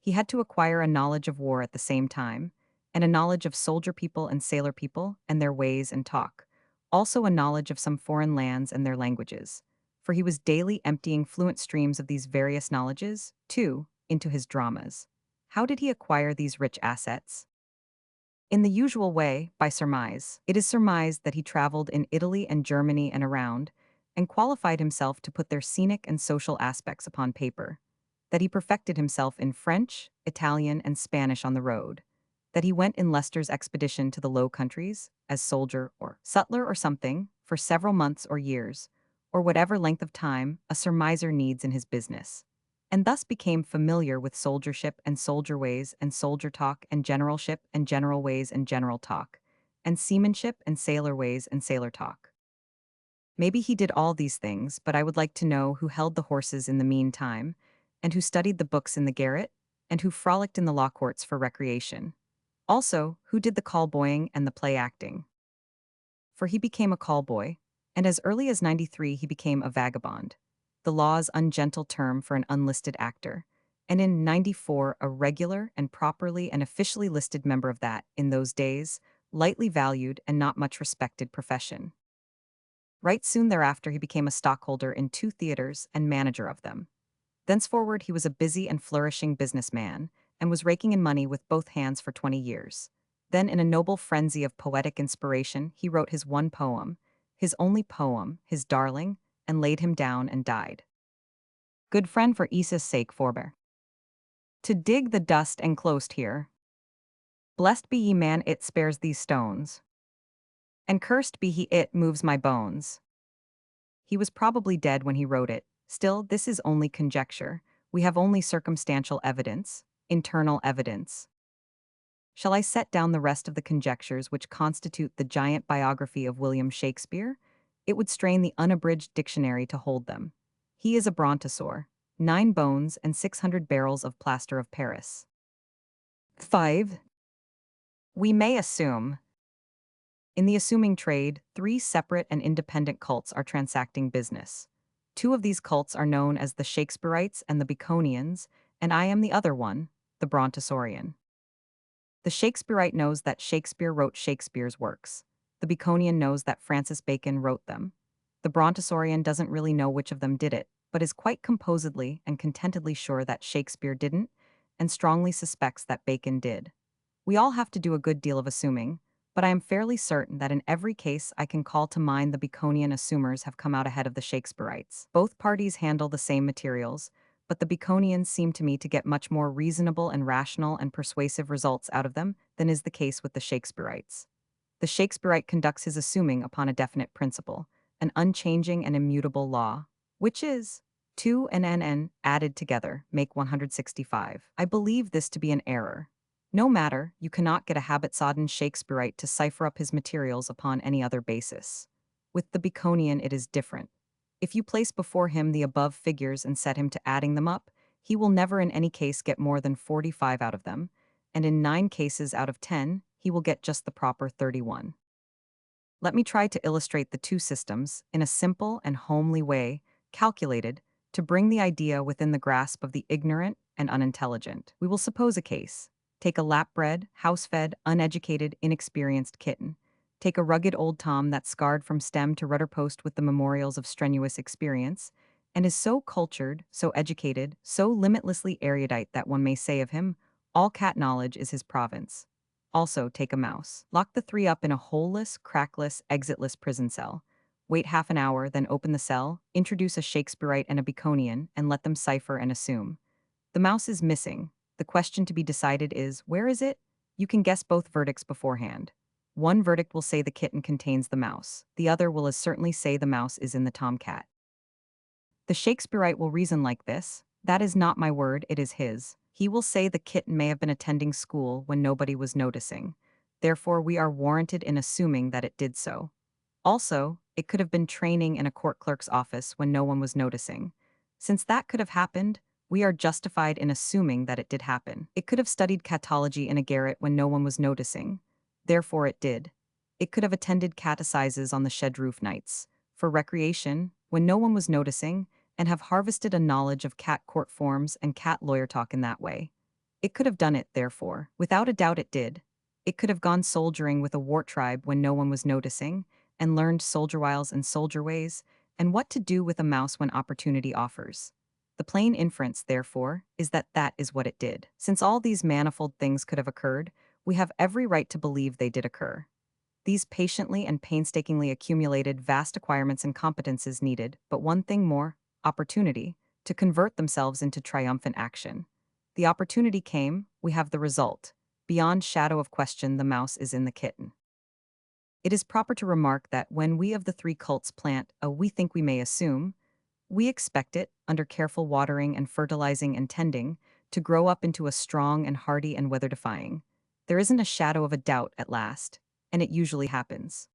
Speaker 1: He had to acquire a knowledge of war at the same time, and a knowledge of soldier people and sailor people and their ways and talk, also a knowledge of some foreign lands and their languages, for he was daily emptying fluent streams of these various knowledges, too, into his dramas. How did he acquire these rich assets? In the usual way, by surmise. It is surmised that he traveled in Italy and Germany and around, and qualified himself to put their scenic and social aspects upon paper, that he perfected himself in French, Italian, and Spanish on the road, that he went in Leicester's expedition to the Low Countries, as soldier or sutler or something, for several months or years, or whatever length of time a surmiser needs in his business, and thus became familiar with soldiership and soldier ways and soldier talk and generalship and general ways and general talk, and seamanship and sailor ways and sailor talk. Maybe he did all these things, but I would like to know who held the horses in the meantime, and who studied the books in the garret, and who frolicked in the law courts for recreation. Also, who did the call-boying and the play-acting. For he became a call-boy, and as early as 93 he became a vagabond, the law's ungentle term for an unlisted actor, and in 94 a regular and properly and officially listed member of that, in those days, lightly valued and not much respected profession. Right soon thereafter he became a stockholder in 2 theaters and manager of them. Thenceforward he was a busy and flourishing businessman, and was raking in money with both hands for 20 years. Then in a noble frenzy of poetic inspiration he wrote his one poem, his only poem, his darling, and laid him down and died. Good friend for Isa's sake forbear to dig the dust enclosed here. Blessed be ye man it spares these stones, and cursed be he it moves my bones. He was probably dead when he wrote it. Still, this is only conjecture. We have only circumstantial evidence, internal evidence. Shall I set down the rest of the conjectures which constitute the giant biography of William Shakespeare? It would strain the unabridged dictionary to hold them. He is a brontosaur, 9 bones and 600 barrels of plaster of Paris. 5. We may assume. In the assuming trade, 3 separate and independent cults are transacting business. 2 of these cults are known as the Shakespearites and the Baconians, and I am the other one, the Brontosaurian. The Shakespearite knows that Shakespeare wrote Shakespeare's works. The Baconian knows that Francis Bacon wrote them. The Brontosaurian doesn't really know which of them did it, but is quite composedly and contentedly sure that Shakespeare didn't, and strongly suspects that Bacon did. We all have to do a good deal of assuming, but I am fairly certain that in every case I can call to mind the Baconian assumers have come out ahead of the Shakespearites. Both parties handle the same materials, but the Baconians seem to me to get much more reasonable and rational and persuasive results out of them than is the case with the Shakespearites. The Shakespearite conducts his assuming upon a definite principle, an unchanging and immutable law, which is 2 and n added together make 165. I believe this to be an error. No matter, you cannot get a habit-sodden Shakespearite to cipher up his materials upon any other basis. With the Baconian it is different. If you place before him the above figures and set him to adding them up, he will never in any case get more than 45 out of them, and in 9 cases out of 10, he will get just the proper 31. Let me try to illustrate the 2 systems in a simple and homely way, calculated to bring the idea within the grasp of the ignorant and unintelligent. We will suppose a case. Take a lap-bred, house-fed, uneducated, inexperienced kitten. Take a rugged old Tom that's scarred from stem to rudder post with the memorials of strenuous experience, and is so cultured, so educated, so limitlessly erudite that one may say of him, all cat knowledge is his province. Also, take a mouse. Lock the 3 up in a holeless, crackless, exitless prison cell. Wait half an hour, then open the cell, introduce a Shakespearite and a Baconian, and let them cipher and assume. The mouse is missing. The question to be decided is, where is it? You can guess both verdicts beforehand. One verdict will say the kitten contains the mouse. The other will as certainly say the mouse is in the tomcat. The Shakespearite will reason like this. That is not my word, it is his. He will say the kitten may have been attending school when nobody was noticing. Therefore, we are warranted in assuming that it did so. Also, it could have been training in a court clerk's office when no one was noticing. Since that could have happened, we are justified in assuming that it did happen. It could have studied catology in a garret when no one was noticing. Therefore it did. It could have attended cat assizes on the shed roof nights, for recreation, when no one was noticing, and have harvested a knowledge of cat court forms and cat lawyer talk in that way. It could have done it, therefore. Without a doubt it did. It could have gone soldiering with a war tribe when no one was noticing, and learned soldier wiles and soldier ways, and what to do with a mouse when opportunity offers. The plain inference, therefore, is that that is what it did. Since all these manifold things could have occurred, we have every right to believe they did occur. These patiently and painstakingly accumulated vast acquirements and competences needed but one thing more, opportunity, to convert themselves into triumphant action. The opportunity came, we have the result. Beyond shadow of question, the mouse is in the kitten. It is proper to remark that when we of the 3 cults plant a we think we may assume, we expect it, under careful watering and fertilizing and tending, to grow up into a strong and hardy and weather-defying. There isn't a shadow of a doubt at last, and it usually happens.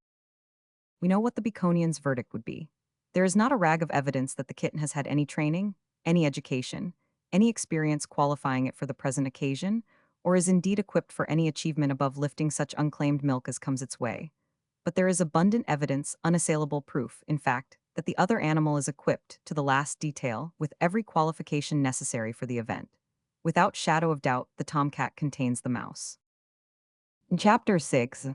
Speaker 1: We know what the Baconian's verdict would be. There is not a rag of evidence that the kitten has had any training, any education, any experience qualifying it for the present occasion, or is indeed equipped for any achievement above lifting such unclaimed milk as comes its way. But there is abundant evidence, unassailable proof, in fact, that the other animal is equipped, to the last detail, with every qualification necessary for the event. Without shadow of doubt, the tomcat contains the mouse. In Chapter 6,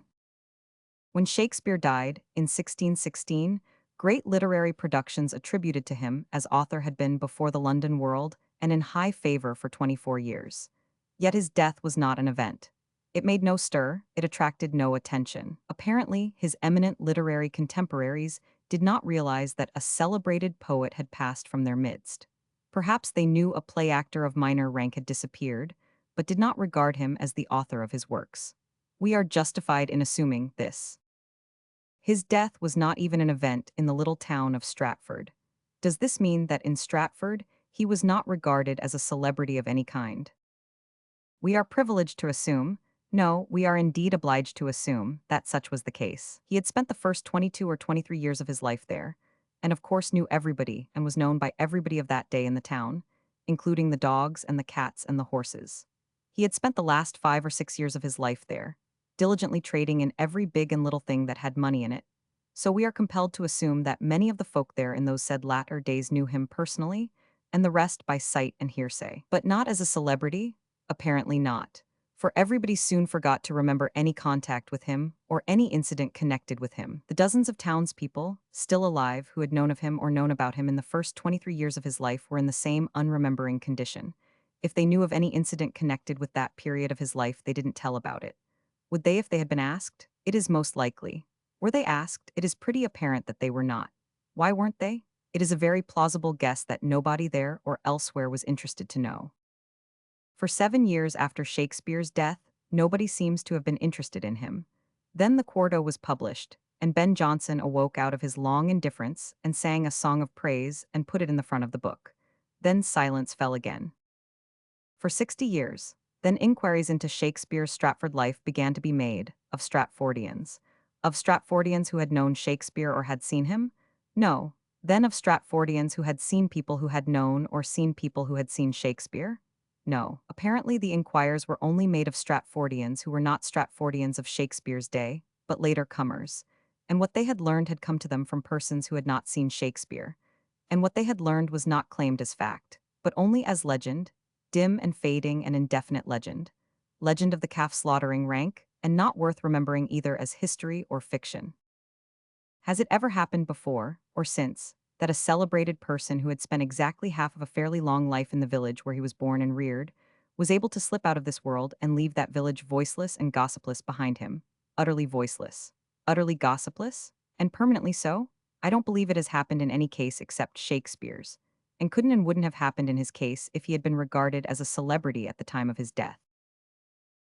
Speaker 1: when Shakespeare died, in 1616, great literary productions attributed to him as author had been before the London world and in high favor for 24 years. Yet his death was not an event. It made no stir, it attracted no attention. Apparently, his eminent literary contemporaries did not realize that a celebrated poet had passed from their midst. Perhaps they knew a play actor of minor rank had disappeared, but did not regard him as the author of his works. We are justified in assuming this. His death was not even an event in the little town of Stratford. Does this mean that in Stratford, he was not regarded as a celebrity of any kind? We are privileged to assume, no, we are indeed obliged to assume, that such was the case. He had spent the first 22 or 23 years of his life there, and of course knew everybody and was known by everybody of that day in the town, including the dogs and the cats and the horses. He had spent the last 5 or 6 years of his life there, diligently trading in every big and little thing that had money in it. So we are compelled to assume that many of the folk there in those said latter days knew him personally, and the rest by sight and hearsay. But not as a celebrity. Apparently not, for everybody soon forgot to remember any contact with him or any incident connected with him. The dozens of townspeople, still alive, who had known of him or known about him in the first 23 years of his life were in the same unremembering condition. If they knew of any incident connected with that period of his life, they didn't tell about it. Would they if they had been asked? It is most likely. Were they asked? It is pretty apparent that they were not. Why weren't they? It is a very plausible guess that nobody there or elsewhere was interested to know. For 7 years after Shakespeare's death, nobody seems to have been interested in him. Then the quarto was published, and Ben Jonson awoke out of his long indifference and sang a song of praise and put it in the front of the book. Then silence fell again. For 60 years, then inquiries into Shakespeare's Stratford life began to be made, of Stratfordians. Of Stratfordians who had known Shakespeare or had seen him? No. Then of Stratfordians who had seen people who had known or seen people who had seen Shakespeare? No. Apparently the inquires were only made of Stratfordians who were not Stratfordians of Shakespeare's day, but later comers. And what they had learned had come to them from persons who had not seen Shakespeare. And what they had learned was not claimed as fact, but only as legend, dim and fading and indefinite legend. Legend of the calf slaughtering rank, and not worth remembering either as history or fiction. Has it ever happened before, or since, that a celebrated person who had spent exactly half of a fairly long life in the village where he was born and reared, was able to slip out of this world and leave that village voiceless and gossipless behind him? Utterly voiceless. Utterly gossipless? And permanently so? I don't believe it has happened in any case except Shakespeare's, and couldn't and wouldn't have happened in his case if he had been regarded as a celebrity at the time of his death.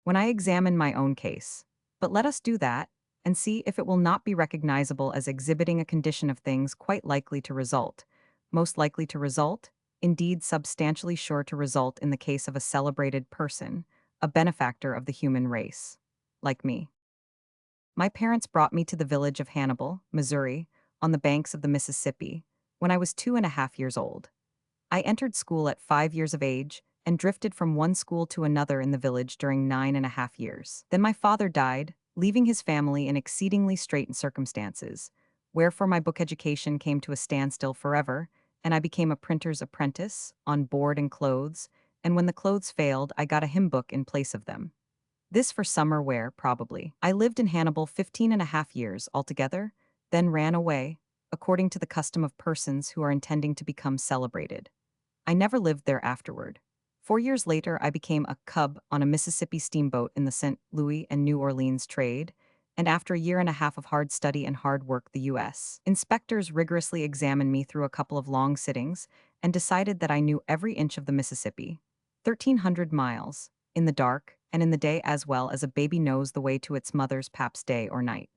Speaker 1: When I examine my own case, but let us do that, and see if it will not be recognizable as exhibiting a condition of things quite likely to result, most likely to result, indeed substantially sure to result in the case of a celebrated person, a benefactor of the human race, like me. My parents brought me to the village of Hannibal, Missouri, on the banks of the Mississippi, when I was 2.5 years old. I entered school at 5 years of age and drifted from one school to another in the village during 9.5 years. Then my father died, leaving his family in exceedingly straitened circumstances, wherefore my book education came to a standstill forever, and I became a printer's apprentice, on board and clothes, and when the clothes failed, I got a hymn book in place of them. This for summer wear, probably. I lived in Hannibal 15.5 years altogether, then ran away, according to the custom of persons who are intending to become celebrated. I never lived there afterward. 4 years later, I became a cub on a Mississippi steamboat in the St. Louis and New Orleans trade, and after a year and a half of hard study and hard work, the U.S. inspectors rigorously examined me through a couple of long sittings and decided that I knew every inch of the Mississippi, 1,300 miles, in the dark and in the day as well as a baby knows the way to its mother's pap's day or night.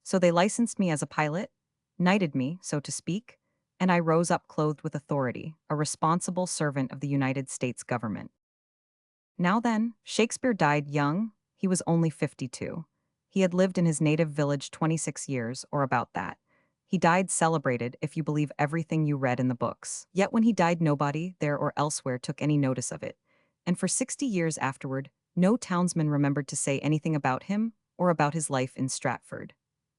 Speaker 1: So they licensed me as a pilot, knighted me, so to speak, and I rose up clothed with authority, a responsible servant of the United States government. Now then, Shakespeare died young. He was only 52. He had lived in his native village 26 years, or about that. He died celebrated, if you believe everything you read in the books. Yet when he died, nobody, there or elsewhere, took any notice of it. And for 60 years afterward, no townsman remembered to say anything about him or about his life in Stratford.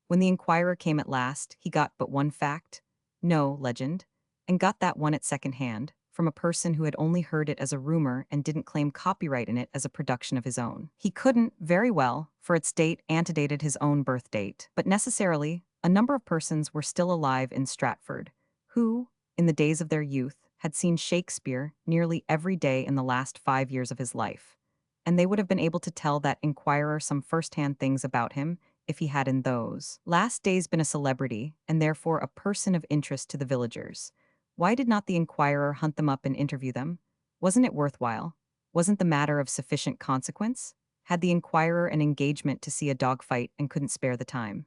Speaker 1: When the inquirer came at last, he got but one fact, no legend, and got that one at second hand, from a person who had only heard it as a rumor and didn't claim copyright in it as a production of his own. He couldn't, very well, for its date antedated his own birth date, but necessarily, a number of persons were still alive in Stratford, who, in the days of their youth, had seen Shakespeare nearly every day in the last 5 years of his life. and they would have been able to tell that inquirer some first-hand things about him if he had in those last days been a celebrity and therefore a person of interest to the villagers. Why did not the inquirer hunt them up and interview them? Wasn't it worthwhile? Wasn't the matter of sufficient consequence? Had the inquirer an engagement to see a dog fight and couldn't spare the time?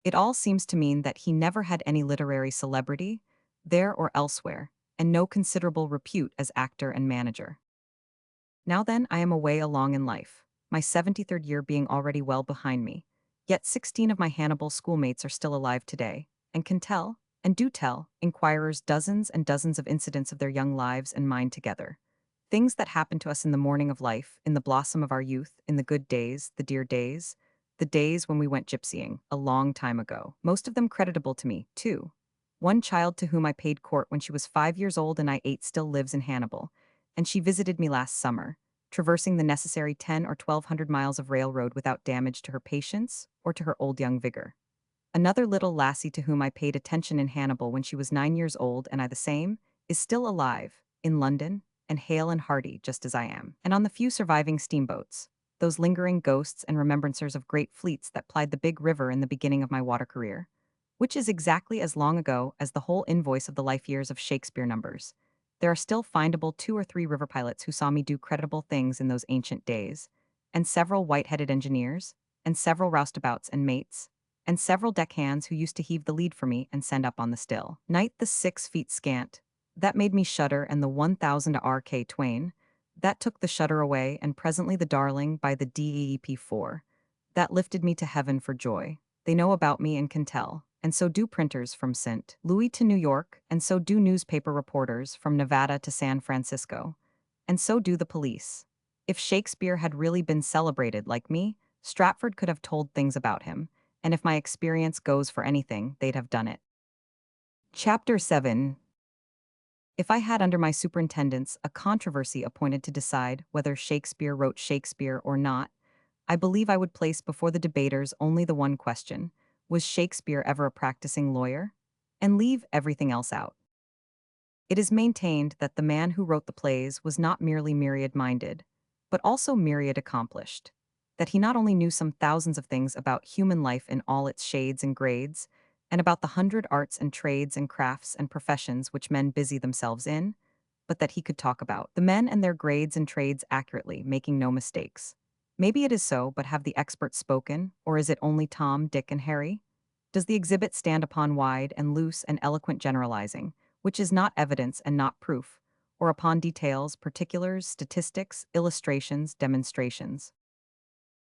Speaker 1: It all seems to mean that he never had any literary celebrity, there or elsewhere, and no considerable repute as actor and manager. Now then, I am away along in life, my 73rd year being already well behind me. Yet 16 of my Hannibal schoolmates are still alive today, and can tell, and do tell, inquirers dozens and dozens of incidents of their young lives and mine together. Things that happened to us in the morning of life, in the blossom of our youth, in the good days, the dear days, the days when we went gypsying, a long time ago. Most of them creditable to me, too. One child to whom I paid court when she was 5 years old and I 8 still lives in Hannibal, and she visited me last summer, traversing the necessary 10 or 1200 miles of railroad without damage to her patience or to her old young vigor. Another little lassie to whom I paid attention in Hannibal when she was 9 years old and I the same, is still alive, in London, and hale and hearty just as I am. And on the few surviving steamboats, those lingering ghosts and remembrancers of great fleets that plied the big river in the beginning of my water career, which is exactly as long ago as the whole invoice of the life years of Shakespeare numbers. There are still findable 2 or 3 river pilots who saw me do creditable things in those ancient days, and several white-headed engineers, and several roustabouts and mates, and several deckhands who used to heave the lead for me and send up on the still night the 6 feet scant. That made me shudder, and the 1000 R.K. Twain, that took the shudder away, and presently the Darling by the DEEP-4, that lifted me to heaven for joy. They know about me and can tell, and so do printers from St. Louis to New York, and so do newspaper reporters from Nevada to San Francisco, and so do the police. If Shakespeare had really been celebrated like me, Stratford could have told things about him, and if my experience goes for anything, they'd have done it. Chapter 7. If I had under my superintendence a controversy appointed to decide whether Shakespeare wrote Shakespeare or not, I believe I would place before the debaters only the one question: was Shakespeare ever a practicing lawyer? And leave everything else out. It is maintained that the man who wrote the plays was not merely myriad-minded, but also myriad-accomplished, that he not only knew some thousands of things about human life in all its shades and grades, and about the 100 arts and trades and crafts and professions which men busy themselves in, but that he could talk about the men and their grades and trades accurately, making no mistakes. Maybe it is so, but have the experts spoken, or is it only Tom, Dick, and Harry? Does the exhibit stand upon wide and loose and eloquent generalizing, which is not evidence and not proof, or upon details, particulars, statistics, illustrations, demonstrations?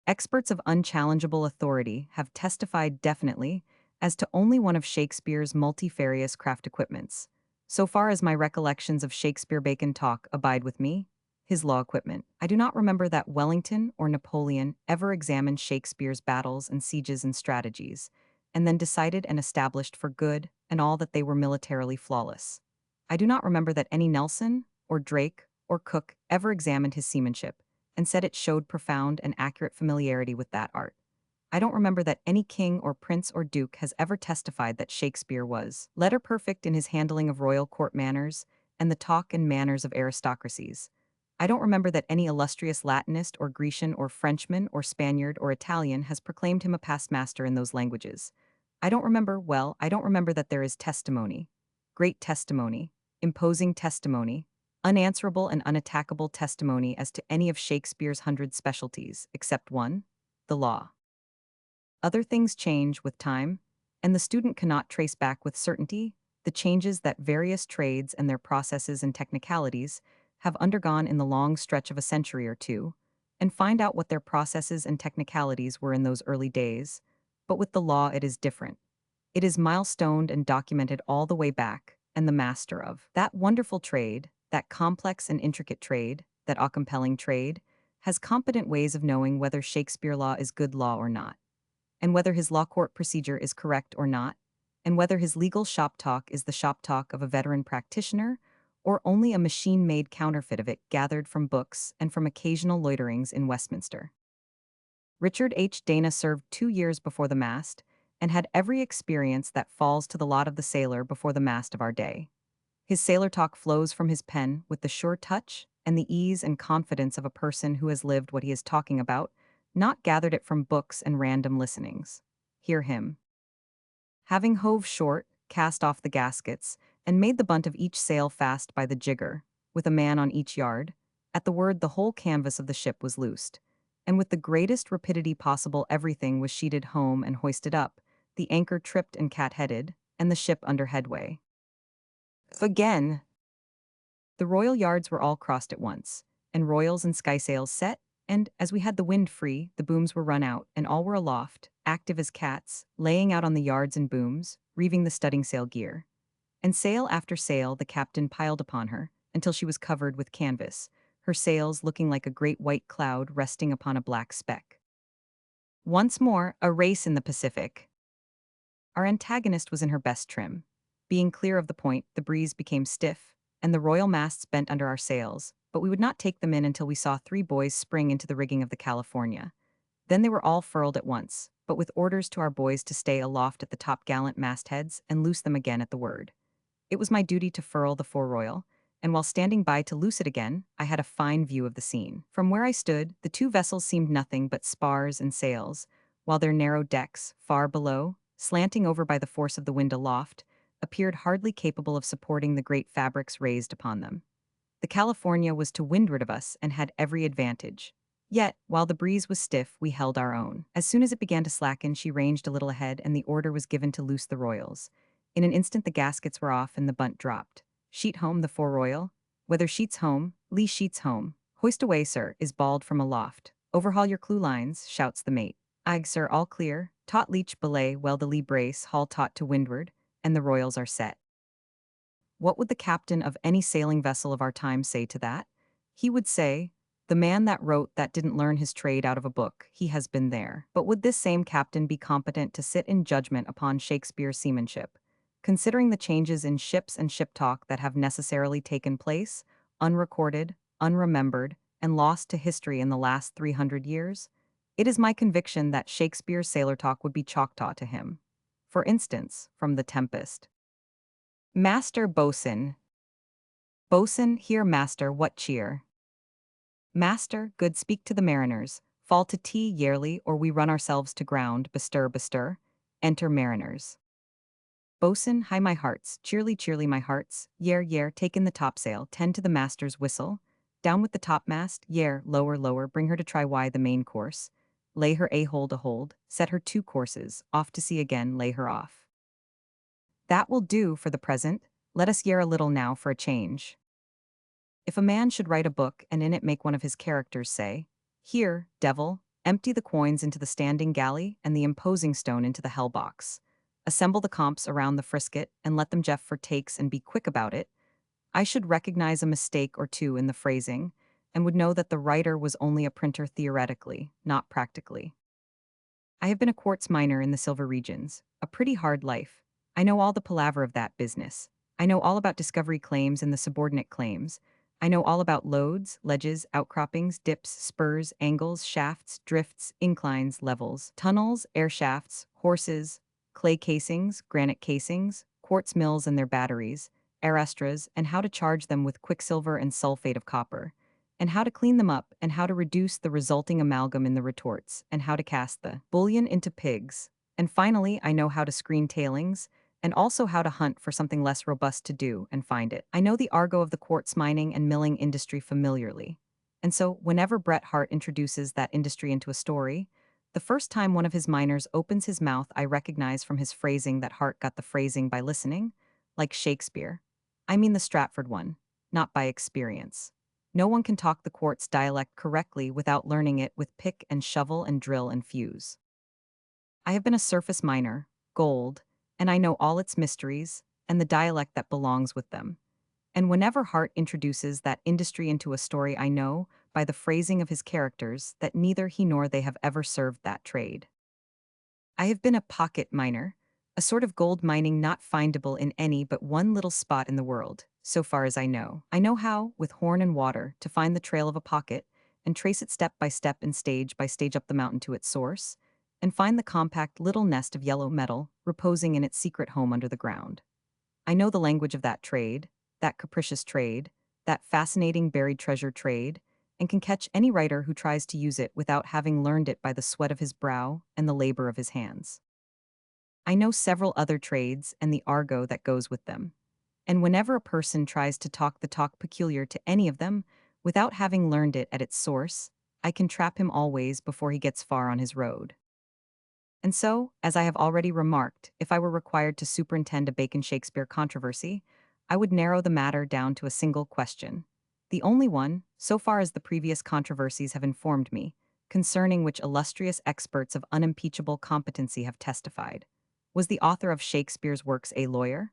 Speaker 1: Experts of unchallengeable authority have testified definitely as to only one of Shakespeare's multifarious craft equipments. So far as my recollections of Shakespeare-Bacon talk abide with me, his law equipment. I do not remember that Wellington or Napoleon ever examined Shakespeare's battles and sieges and strategies, and then decided and established for good and all that they were militarily flawless. I do not remember that any Nelson, or Drake, or Cook ever examined his seamanship, and said it showed profound and accurate familiarity with that art. I don't remember that any king or prince or duke has ever testified that Shakespeare was letter perfect in his handling of royal court manners and the talk and manners of aristocracies. I don't remember that any illustrious Latinist or Grecian or Frenchman or Spaniard or Italian has proclaimed him a past master in those languages. I don't remember that there is testimony, great testimony, imposing testimony, unanswerable and unattackable testimony as to any of Shakespeare's 100 specialties, except one: the law. Other things change with time, and the student cannot trace back with certainty the changes that various trades and their processes and technicalities have undergone in the long stretch of a century or two, and find out what their processes and technicalities were in those early days. But with the law it is different. It is milestoned and documented all the way back, and the master of that wonderful trade, that complex and intricate trade, that awe-compelling trade, has competent ways of knowing whether Shakespeare law is good law or not, and whether his law court procedure is correct or not, and whether his legal shop talk is the shop talk of a veteran practitioner, or only a machine-made counterfeit of it gathered from books and from occasional loiterings in Westminster. Richard H. Dana served 2 years before the mast, and had every experience that falls to the lot of the sailor before the mast of our day. His sailor talk flows from his pen with the sure touch and the ease and confidence of a person who has lived what he is talking about, not gathered it from books and random listenings. Hear him. Having hove short, cast off the gaskets, and made the bunt of each sail fast by the jigger, with a man on each yard, at the word the whole canvas of the ship was loosed, and with the greatest rapidity possible everything was sheeted home and hoisted up, the anchor tripped and cat-headed, and the ship under headway. Again, the royal yards were all crossed at once, and royals and skysails set, and, as we had the wind free, the booms were run out, and all were aloft, active as cats, laying out on the yards and booms, reeving the studding sail gear. And sail after sail the captain piled upon her, until she was covered with canvas, her sails looking like a great white cloud resting upon a black speck. Once more, a race in the Pacific. Our antagonist was in her best trim. Being clear of the point, the breeze became stiff, and the royal masts bent under our sails, but we would not take them in until we saw three boys spring into the rigging of the California. Then they were all furled at once, but with orders to our boys to stay aloft at the top-gallant mastheads and loose them again at the word. It was my duty to furl the foreroyal, and while standing by to loose it again, I had a fine view of the scene. From where I stood, the two vessels seemed nothing but spars and sails, while their narrow decks, far below, slanting over by the force of the wind aloft, appeared hardly capable of supporting the great fabrics raised upon them. The California was to windward of us and had every advantage. Yet, while the breeze was stiff, we held our own. As soon as it began to slacken, she ranged a little ahead, and the order was given to loose the royals. In an instant the gaskets were off and the bunt dropped. Sheet home the foreroyal. Whether sheets home, lee sheets home. Hoist away, sir, is bawled from aloft. Overhaul your clew lines, shouts the mate. Aye, sir, all clear. Taut leach belay well the lee brace, haul taut to windward, and the royals are set. What would the captain of any sailing vessel of our time say to that? He would say, the man that wrote that didn't learn his trade out of a book, he has been there. But would this same captain be competent to sit in judgment upon Shakespeare's seamanship? Considering the changes in ships and ship talk that have necessarily taken place, unrecorded, unremembered, and lost to history in the last 300 years, it is my conviction that Shakespeare's sailor talk would be Choctaw to him. For instance, from The Tempest. Master Boatswain. Boatswain, here master, what cheer? Master, good speak to the mariners, fall to tea yearly, or we run ourselves to ground, bestir, bestir. Enter mariners. Boatswain, high my hearts, cheerly, cheerly my hearts, yare, yare, take in the topsail, tend to the master's whistle. Down with the topmast, yare, lower, lower, bring her to try why the main course. Lay her a hold, set her two courses, off to sea again, lay her off. That will do for the present, let us yare a little now for a change. If a man should write a book and in it make one of his characters say, here, devil, empty the coins into the standing galley and the imposing stone into the hell box. Assemble the comps around the frisket and let them jeff for takes and be quick about it, I should recognize a mistake or two in the phrasing and would know that the writer was only a printer theoretically, not practically. I have been a quartz miner in the silver regions, a pretty hard life. I know all the palaver of that business. I know all about discovery claims and the subordinate claims. I know all about lodes, ledges, outcroppings, dips, spurs, angles, shafts, drifts, inclines, levels, tunnels, air shafts, horses, clay casings, granite casings, quartz mills and their batteries, aerastras, and how to charge them with quicksilver and sulfate of copper, and how to clean them up, and how to reduce the resulting amalgam in the retorts, and how to cast the bullion into pigs. And finally, I know how to screen tailings, and also how to hunt for something less robust to do and find it. I know the argot of the quartz mining and milling industry familiarly. And so, whenever Bret Hart introduces that industry into a story, the first time one of his miners opens his mouth, I recognize from his phrasing that Hart got the phrasing by listening, like Shakespeare. I mean the Stratford one, not by experience. No one can talk the quartz dialect correctly without learning it with pick and shovel and drill and fuse. I have been a surface miner, gold, and I know all its mysteries and the dialect that belongs with them. And whenever Hart introduces that industry into a story, I know, by the phrasing of his characters, that neither he nor they have ever served that trade. I have been a pocket miner, a sort of gold mining not findable in any but one little spot in the world, so far as I know. I know how, with horn and water, to find the trail of a pocket, and trace it step by step and stage by stage up the mountain to its source, and find the compact little nest of yellow metal reposing in its secret home under the ground. I know the language of that trade, that capricious trade, that fascinating buried treasure trade, and can catch any writer who tries to use it without having learned it by the sweat of his brow and the labor of his hands. I know several other trades and the argot that goes with them. And whenever a person tries to talk the talk peculiar to any of them, without having learned it at its source, I can trap him always before he gets far on his road. And so, as I have already remarked, if I were required to superintend a Bacon-Shakespeare controversy, I would narrow the matter down to a single question. The only one, so far as the previous controversies have informed me, concerning which illustrious experts of unimpeachable competency have testified. Was the author of Shakespeare's works a lawyer?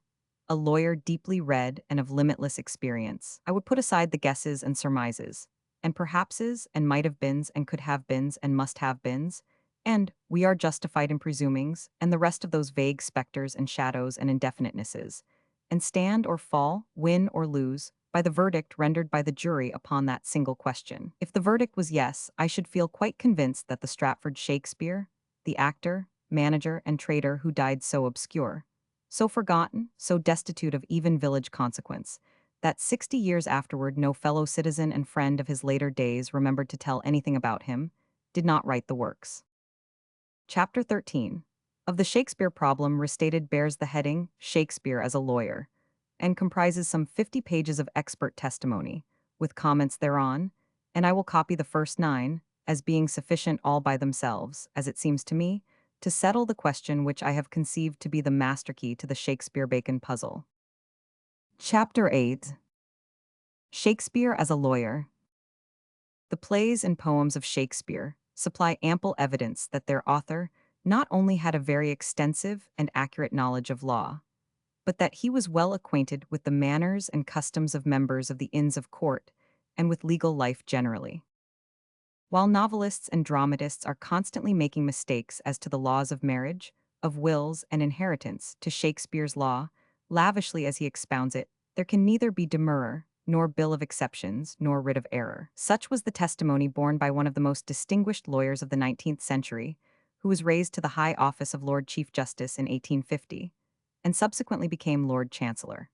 Speaker 1: A lawyer deeply read and of limitless experience. I would put aside the guesses and surmises, and perhapses and might have beens and could have beens and must have beens, and we are justified in presumings, and the rest of those vague specters and shadows and indefinitenesses, and stand or fall, win or lose, by the verdict rendered by the jury upon that single question. If the verdict was yes, I should feel quite convinced that the Stratford Shakespeare, the actor, manager, and trader who died so obscure, so forgotten, so destitute of even village consequence, that 60 years afterward no fellow citizen and friend of his later days remembered to tell anything about him, did not write the works. Chapter 13 of the Shakespeare problem restated bears the heading Shakespeare as a Lawyer, and comprises some 50 pages of expert testimony, with comments thereon, and I will copy the first 9, as being sufficient all by themselves, as it seems to me, to settle the question which I have conceived to be the master key to the Shakespeare-Bacon puzzle. Chapter 8 Shakespeare as a Lawyer. The plays and poems of Shakespeare supply ample evidence that their author not only had a very extensive and accurate knowledge of law, but that he was well acquainted with the manners and customs of members of the Inns of Court and with legal life generally. While novelists and dramatists are constantly making mistakes as to the laws of marriage, of wills, and inheritance to Shakespeare's law, lavishly as he expounds it, there can neither be demurrer, nor bill of exceptions, nor writ of error. Such was the testimony borne by one of the most distinguished lawyers of the 19th century, who was raised to the high office of Lord Chief Justice in 1850, and subsequently became Lord Chancellor.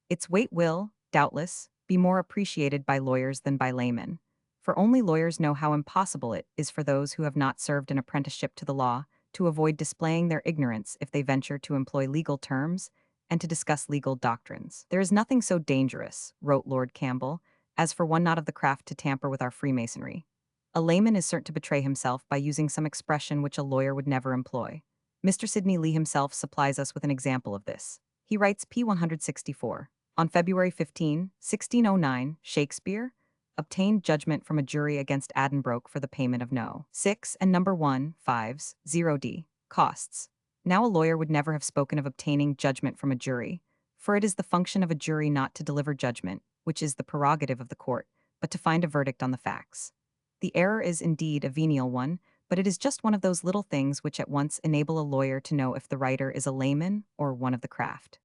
Speaker 1: Its weight will, doubtless, be more appreciated by lawyers than by laymen, for only lawyers know how impossible it is for those who have not served an apprenticeship to the law to avoid displaying their ignorance if they venture to employ legal terms and to discuss legal doctrines. There is nothing so dangerous, wrote Lord Campbell, as for one not of the craft to tamper with our Freemasonry. A layman is certain to betray himself by using some expression which a lawyer would never employ. Mr. Sidney Lee himself supplies us with an example of this. He writes P. 164. On February 15, 1609, Shakespeare obtained judgment from a jury against Addenbroke for the payment of no. 6 and number 1, 5s, 0d, costs. Now a lawyer would never have spoken of obtaining judgment from a jury, for it is the function of a jury not to deliver judgment, which is the prerogative of the court, but to find a verdict on the facts. The error is indeed a venial one, but it is just one of those little things which at once enable a lawyer to know if the writer is a layman or one of the craft.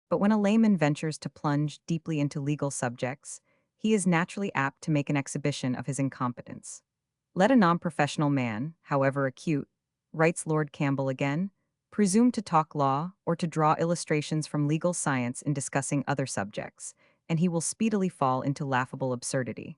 Speaker 1: But when a layman ventures to plunge deeply into legal subjects, he is naturally apt to make an exhibition of his incompetence. Let a non-professional man, however acute, writes Lord Campbell again, presume to talk law or to draw illustrations from legal science in discussing other subjects, and he will speedily fall into laughable absurdity.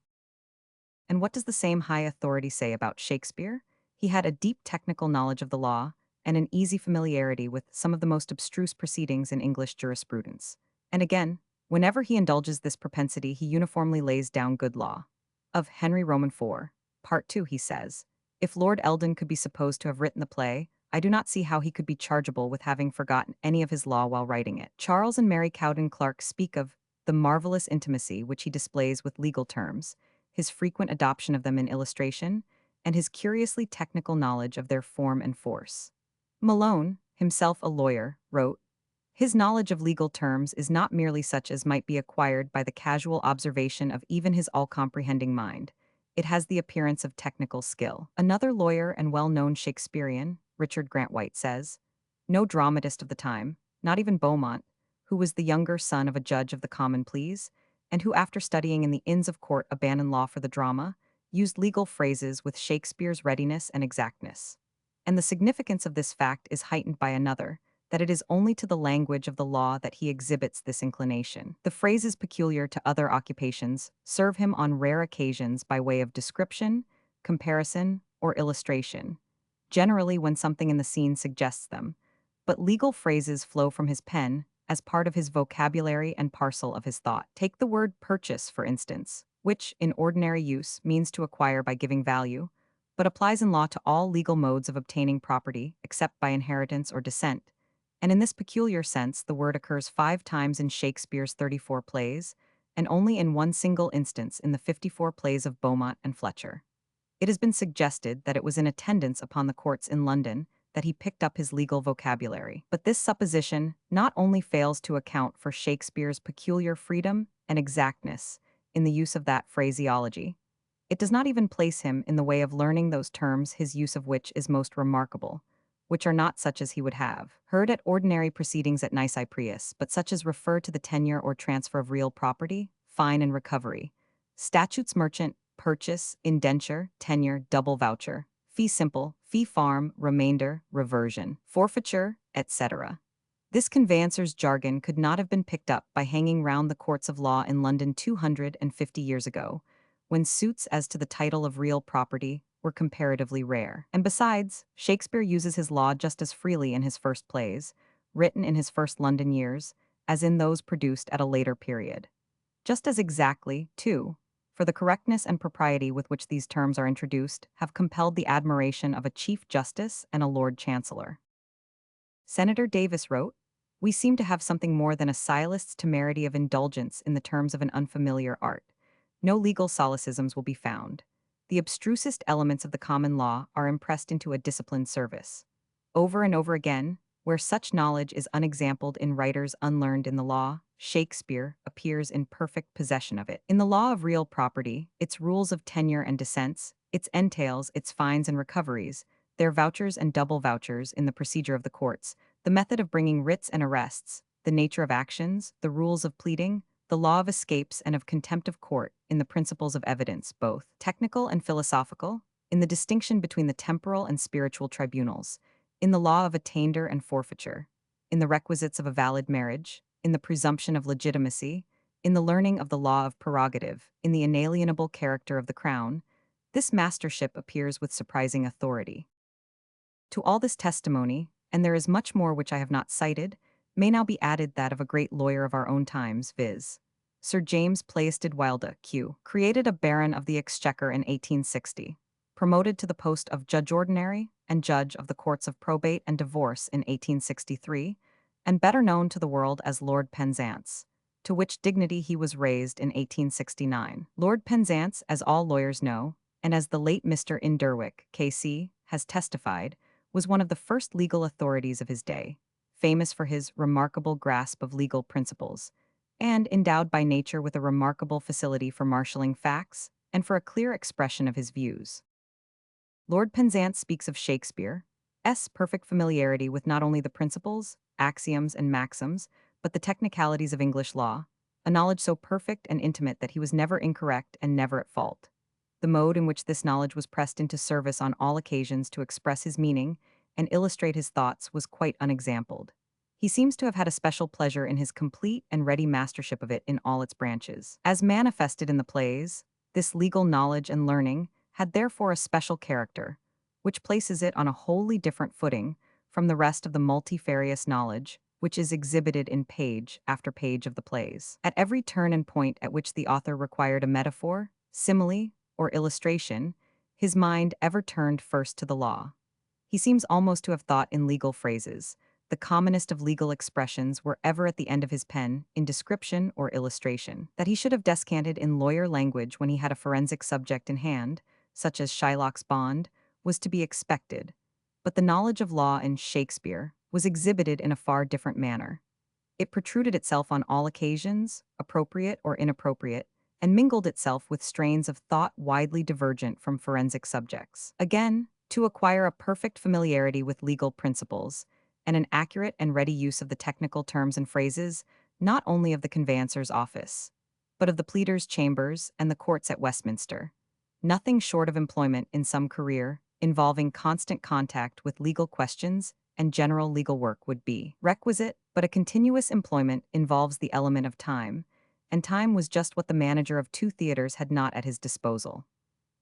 Speaker 1: And what does the same high authority say about Shakespeare? He had a deep technical knowledge of the law and an easy familiarity with some of the most abstruse proceedings in English jurisprudence. And again, whenever he indulges this propensity, he uniformly lays down good law. Of Henry Roman IV, Part 2, he says, if Lord Eldon could be supposed to have written the play, I do not see how he could be chargeable with having forgotten any of his law while writing it. Charles and Mary Cowden Clarke speak of the marvelous intimacy which he displays with legal terms, his frequent adoption of them in illustration, and his curiously technical knowledge of their form and force. Malone, himself a lawyer, wrote, his knowledge of legal terms is not merely such as might be acquired by the casual observation of even his all-comprehending mind. It has the appearance of technical skill. Another lawyer and well-known Shakespearean, Richard Grant White, says, no dramatist of the time, not even Beaumont, who was the younger son of a judge of the Common Pleas, and who after studying in the Inns of Court abandoned law for the drama, used legal phrases with Shakespeare's readiness and exactness. And the significance of this fact is heightened by another, that it is only to the language of the law that he exhibits this inclination. The phrases peculiar to other occupations serve him on rare occasions by way of description, comparison, or illustration, generally when something in the scene suggests them. But legal phrases flow from his pen as part of his vocabulary and parcel of his thought. Take the word purchase, for instance, which, in ordinary use, means to acquire by giving value, but applies in law to all legal modes of obtaining property except by inheritance or descent. And in this peculiar sense, the word occurs 5 times in Shakespeare's 34 plays, and only in one single instance in the 54 plays of Beaumont and Fletcher. It has been suggested that it was in attendance upon the courts in London that he picked up his legal vocabulary. But this supposition not only fails to account for Shakespeare's peculiar freedom and exactness in the use of that phraseology, it does not even place him in the way of learning those terms his use of which is most remarkable, which are not such as he would have heard at ordinary proceedings at nisi prius, but such as refer to the tenure or transfer of real property, fine and recovery, statutes merchant, purchase, indenture, tenure, double voucher, fee simple, fee farm, remainder, reversion, forfeiture, etc. This conveyancer's jargon could not have been picked up by hanging round the courts of law in London 250 years ago, when suits as to the title of real property were comparatively rare. And besides, Shakespeare uses his law just as freely in his first plays, written in his first London years, as in those produced at a later period. Just as exactly, too, for the correctness and propriety with which these terms are introduced have compelled the admiration of a Chief Justice and a Lord Chancellor. Senator Davis wrote, "We seem to have something more than a sciolist's temerity of indulgence in the terms of an unfamiliar art. No legal solecisms will be found. The abstrusest elements of the common law are impressed into a disciplined service. Over and over again, where such knowledge is unexampled in writers unlearned in the law, Shakespeare appears in perfect possession of it. In the law of real property, its rules of tenure and descents, its entails, its fines and recoveries, their vouchers and double vouchers in the procedure of the courts, the method of bringing writs and arrests, the nature of actions, the rules of pleading, the law of escapes and of contempt of court in the principles of evidence, both technical and philosophical, in the distinction between the temporal and spiritual tribunals, in the law of attainder and forfeiture, in the requisites of a valid marriage, in the presumption of legitimacy, in the learning of the law of prerogative, in the inalienable character of the crown, this mastership appears with surprising authority. To all this testimony, and there is much more which I have not cited, may now be added that of a great lawyer of our own times, viz. Sir James Playstead Wilde, Q. Created a Baron of the Exchequer in 1860, promoted to the post of Judge Ordinary and Judge of the Courts of Probate and Divorce in 1863, and better known to the world as Lord Penzance, to which dignity he was raised in 1869. Lord Penzance, as all lawyers know, and as the late Mr. Inderwick, K.C., has testified, was one of the first legal authorities of his day, famous for his remarkable grasp of legal principles, and endowed by nature with a remarkable facility for marshalling facts and for a clear expression of his views. Lord Penzance speaks of Shakespeare's perfect familiarity with not only the principles, axioms, and maxims, but the technicalities of English law, a knowledge so perfect and intimate that he was never incorrect and never at fault. The mode in which this knowledge was pressed into service on all occasions to express his meaning and illustrate his thoughts was quite unexampled. He seems to have had a special pleasure in his complete and ready mastership of it in all its branches. As manifested in the plays, this legal knowledge and learning had therefore a special character, which places it on a wholly different footing from the rest of the multifarious knowledge which is exhibited in page after page of the plays. At every turn and point at which the author required a metaphor, simile, or illustration, his mind ever turned first to the law. He seems almost to have thought in legal phrases. The commonest of legal expressions were ever at the end of his pen, in description or illustration. That he should have descanted in lawyer language when he had a forensic subject in hand, such as Shylock's bond, was to be expected, but the knowledge of law in Shakespeare was exhibited in a far different manner. It protruded itself on all occasions, appropriate or inappropriate, and mingled itself with strains of thought widely divergent from forensic subjects. Again, to acquire a perfect familiarity with legal principles, and an accurate and ready use of the technical terms and phrases, not only of the conveyancer's office, but of the pleader's chambers and the courts at Westminster. Nothing short of employment in some career, involving constant contact with legal questions, and general legal work would be requisite, but a continuous employment involves the element of time, and time was just what the manager of two theaters had not at his disposal.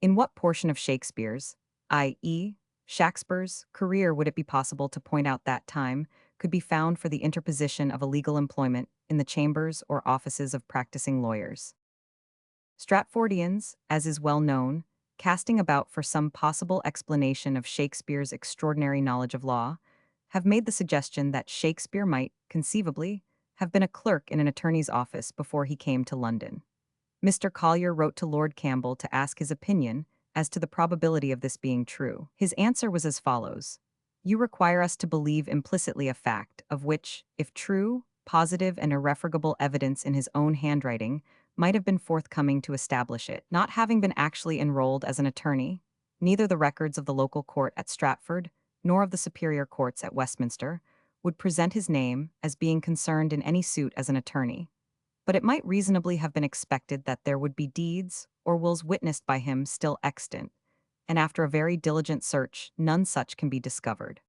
Speaker 1: In what portion of Shakespeare's, i.e., Shakespeare's, career would it be possible to point out that time could be found for the interposition of a legal employment in the chambers or offices of practicing lawyers? Stratfordians, as is well known, casting about for some possible explanation of Shakespeare's extraordinary knowledge of law, have made the suggestion that Shakespeare might, conceivably, have been a clerk in an attorney's office before he came to London. Mr. Collier wrote to Lord Campbell to ask his opinion as to the probability of this being true. His answer was as follows: "You require us to believe implicitly a fact, of which, if true, positive and irrefragable evidence in his own handwriting might have been forthcoming to establish it. Not having been actually enrolled as an attorney, neither the records of the local court at Stratford, nor of the superior courts at Westminster, would present his name as being concerned in any suit as an attorney, but it might reasonably have been expected that there would be deeds or wills witnessed by him still extant, and after a very diligent search, none such can be discovered."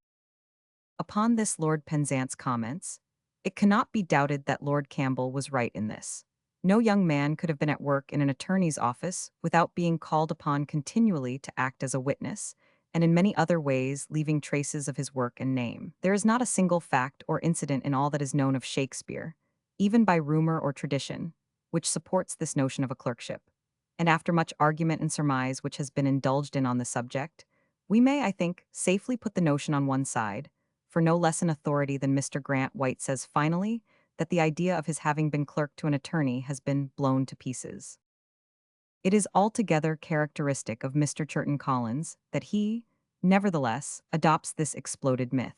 Speaker 1: Upon this Lord Penzance comments, "It cannot be doubted that Lord Campbell was right in this. No young man could have been at work in an attorney's office without being called upon continually to act as a witness, and in many other ways leaving traces of his work and name. There is not a single fact or incident in all that is known of Shakespeare, even by rumor or tradition, which supports this notion of a clerkship. And after much argument and surmise which has been indulged in on the subject, we may, I think, safely put the notion on one side, for no less an authority than Mr. Grant White says finally that the idea of his having been clerk to an attorney has been blown to pieces. It is altogether characteristic of Mr. Churton Collins that he, nevertheless, adopts this exploded myth.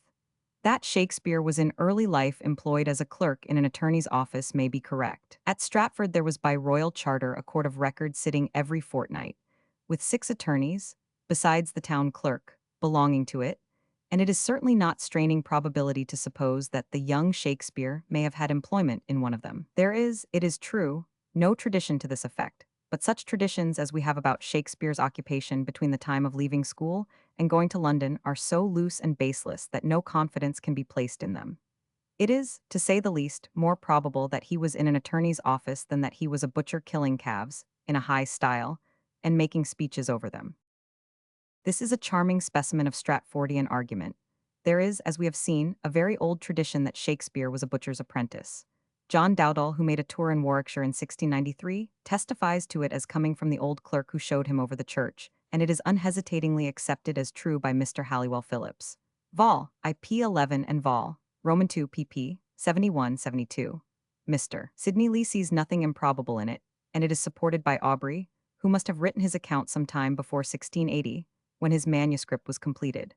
Speaker 1: That Shakespeare was in early life employed as a clerk in an attorney's office may be correct. At Stratford there was by royal charter a court of record sitting every fortnight, with 6 attorneys, besides the town clerk, belonging to it, and it is certainly not straining probability to suppose that the young Shakespeare may have had employment in one of them. There is, it is true, no tradition to this effect, but such traditions as we have about Shakespeare's occupation between the time of leaving school and going to London are so loose and baseless that no confidence can be placed in them. It is, to say the least, more probable that he was in an attorney's office than that he was a butcher killing calves, in a high style, and making speeches over them. This is a charming specimen of Stratfordian argument. There is, as we have seen, a very old tradition that Shakespeare was a butcher's apprentice. John Dowdall, who made a tour in Warwickshire in 1693, testifies to it as coming from the old clerk who showed him over the church, and it is unhesitatingly accepted as true by Mr. Halliwell Phillips. Vol. IP 11 and Vol. Roman 2 pp. 71-72. Mr. Sidney Lee sees nothing improbable in it, and it is supported by Aubrey, who must have written his account some time before 1680, when his manuscript was completed.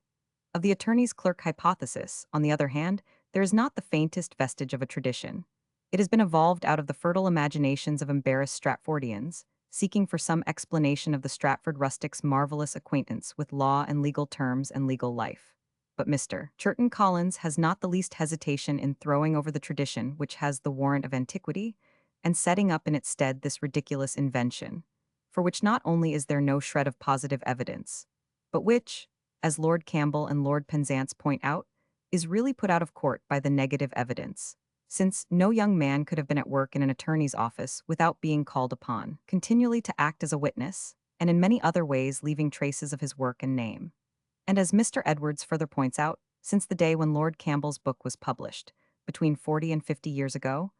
Speaker 1: Of the attorney's clerk hypothesis, on the other hand, there is not the faintest vestige of a tradition. It has been evolved out of the fertile imaginations of embarrassed Stratfordians, seeking for some explanation of the Stratford rustic's marvelous acquaintance with law and legal terms and legal life. But Mr. Churton Collins has not the least hesitation in throwing over the tradition which has the warrant of antiquity, and setting up in its stead this ridiculous invention, for which not only is there no shred of positive evidence, but which, as Lord Campbell and Lord Penzance point out, is really put out of court by the negative evidence, since no young man could have been at work in an attorney's office without being called upon continually to act as a witness, and in many other ways leaving traces of his work and name. And as Mr. Edwards further points out, since the day when Lord Campbell's book was published, between 40 and 50 years ago,